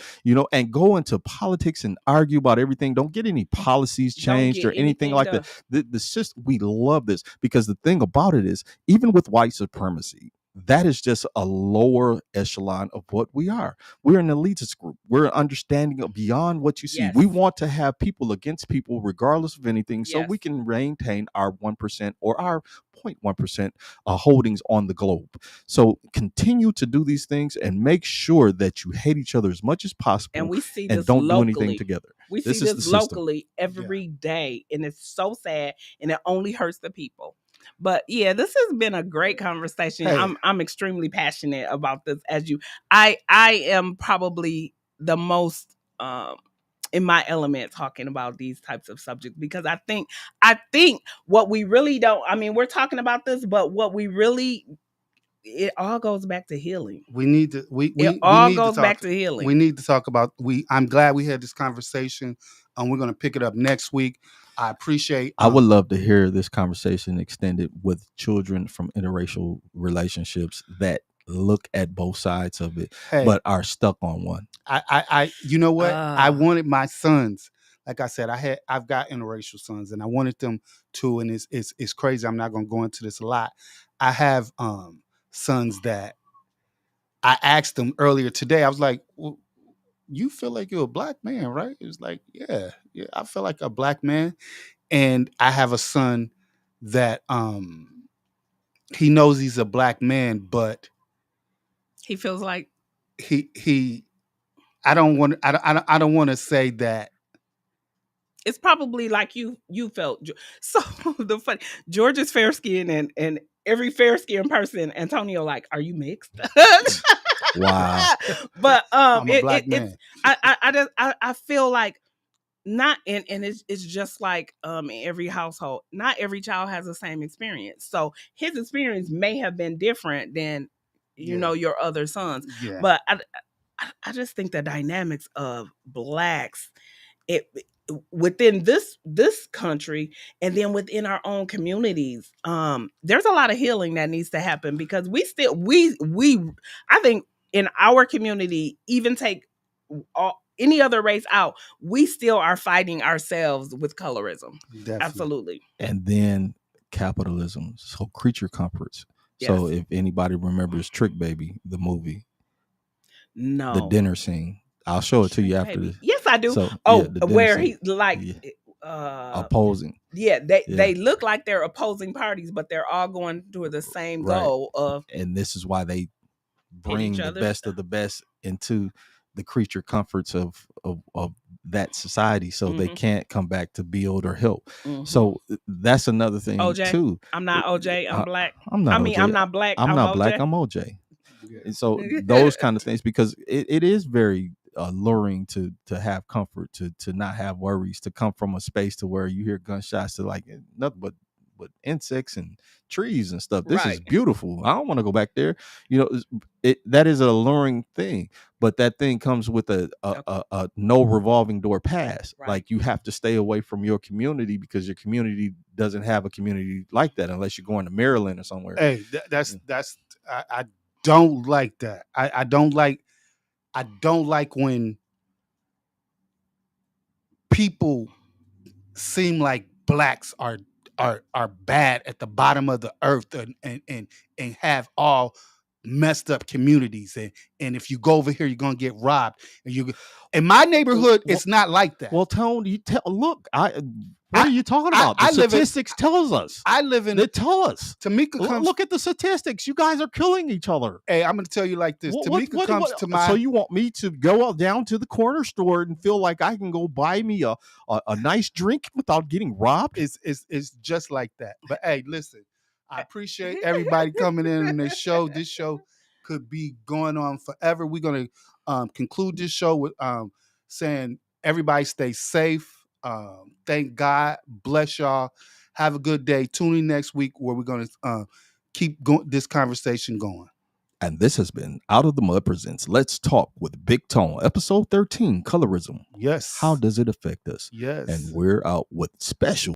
[SPEAKER 1] and go into politics and argue about everything. Don't get any policies changed or anything like that. The system, we love this, because the thing about it is, even with white supremacy, that is just a lower echelon of what we are. We're an elitist group. We're understanding of beyond what you see.
[SPEAKER 2] Yes.
[SPEAKER 1] We want to have people against people, regardless of anything, so
[SPEAKER 2] Yes.
[SPEAKER 1] we can maintain our 1% or our 0.1% holdings on the globe. So continue to do these things and make sure that you hate each other as much as possible,
[SPEAKER 2] and we see
[SPEAKER 1] and
[SPEAKER 2] this
[SPEAKER 1] don't
[SPEAKER 2] locally.
[SPEAKER 1] do anything together.
[SPEAKER 2] We
[SPEAKER 1] This
[SPEAKER 2] see
[SPEAKER 1] is
[SPEAKER 2] this
[SPEAKER 1] the system.
[SPEAKER 2] locally every day, and it's so sad, and it only hurts the people. But yeah, this has been a great conversation.
[SPEAKER 3] Hey.
[SPEAKER 2] I'm extremely passionate about this. I am probably the most in my element talking about these types of subjects, because I think what we really don't. I mean, we're talking about this, but what we really, it all goes back to healing.
[SPEAKER 3] We need to.
[SPEAKER 2] It all goes back to healing.
[SPEAKER 3] We need to talk about. I'm glad we had this conversation, and we're going to pick it up next week. I appreciate.
[SPEAKER 1] I would love to hear this conversation extended with children from interracial relationships that look at both sides of it, but are stuck on one.
[SPEAKER 3] You know what? I wanted my sons. Like I said, I've got interracial sons, and I wanted them to. And it's crazy. I'm not going to go into this a lot. I have sons that I asked them earlier today. I was like, well, you feel like you're a black man, right? It was like, yeah, I feel like a black man. And I have a son that he knows he's a black man, but
[SPEAKER 2] he feels like
[SPEAKER 3] he I don't want to say that.
[SPEAKER 2] It's probably like you felt. So the funny, George is fair skinned, and every fair skinned person, Antonio, like, are you mixed?
[SPEAKER 1] Wow.
[SPEAKER 2] But
[SPEAKER 3] I'm a black man.
[SPEAKER 2] I feel like not, and it's just like in every household, not every child has the same experience. So his experience may have been different than your other sons.
[SPEAKER 3] Yeah.
[SPEAKER 2] But I just think the dynamics of blacks, within this country, and then within our own communities, there's a lot of healing that needs to happen, because we I think in our community, even take any other race out, we still are fighting ourselves with colorism.
[SPEAKER 3] Definitely.
[SPEAKER 2] Absolutely.
[SPEAKER 1] And then capitalism, so creature comforts. So if anybody remembers Trick Baby, the movie, the dinner scene, I'll show it to you after this.
[SPEAKER 2] Yes, I do.
[SPEAKER 1] So,
[SPEAKER 2] where he like
[SPEAKER 1] opposing.
[SPEAKER 2] Yeah, they look like they're opposing parties, but they're all going toward the same goal of.
[SPEAKER 1] And this is why they bring the best of the best into the creature comforts of that society, so they can't come back to build or help. So that's another thing
[SPEAKER 2] OJ,
[SPEAKER 1] too.
[SPEAKER 2] I'm not OJ. I'm black.
[SPEAKER 1] I'm not.
[SPEAKER 2] OJ. I'm not black.
[SPEAKER 1] I'm not
[SPEAKER 2] OJ.
[SPEAKER 1] black. I'm OJ. And so those kind of things, because it is very alluring to have comfort, to not have worries, to come from a space to where you hear gunshots to like nothing but insects and trees and stuff. This is beautiful. I don't want to go back there. That is an alluring thing, but that thing comes with a no revolving door pass. Like, you have to stay away from your community, because your community doesn't have a community like that unless you're going to Maryland or somewhere.
[SPEAKER 3] Hey, that's I don't like that. I don't like when people seem like blacks are bad at the bottom of the earth and have all messed up communities, and if you go over here you're gonna get robbed, and you in my neighborhood it's not like that.
[SPEAKER 1] Well, Tone, look, what are you talking about? The
[SPEAKER 3] I live in-
[SPEAKER 1] statistics tells us.
[SPEAKER 3] I live in
[SPEAKER 1] They tell us.
[SPEAKER 3] Tameka comes.
[SPEAKER 1] Look at the statistics. You guys are killing each other.
[SPEAKER 3] Hey, I'm gonna tell you like this. Tameka comes to my.
[SPEAKER 1] So you want me to go down to the corner store and feel like I can go buy me a nice drink without getting robbed?
[SPEAKER 3] It's just like that. But hey, listen, I appreciate everybody coming in on this show. This show could be going on forever. We're gonna conclude this show with saying everybody stay safe. Thank God. Bless y'all. Have a good day. Tune in next week where we're going to keep this conversation going.
[SPEAKER 1] And this has been Out of the Mud presents Let's Talk with Big Tone, episode 13, Colorism.
[SPEAKER 3] Yes.
[SPEAKER 1] How does it affect us?
[SPEAKER 3] Yes.
[SPEAKER 1] And we're out with special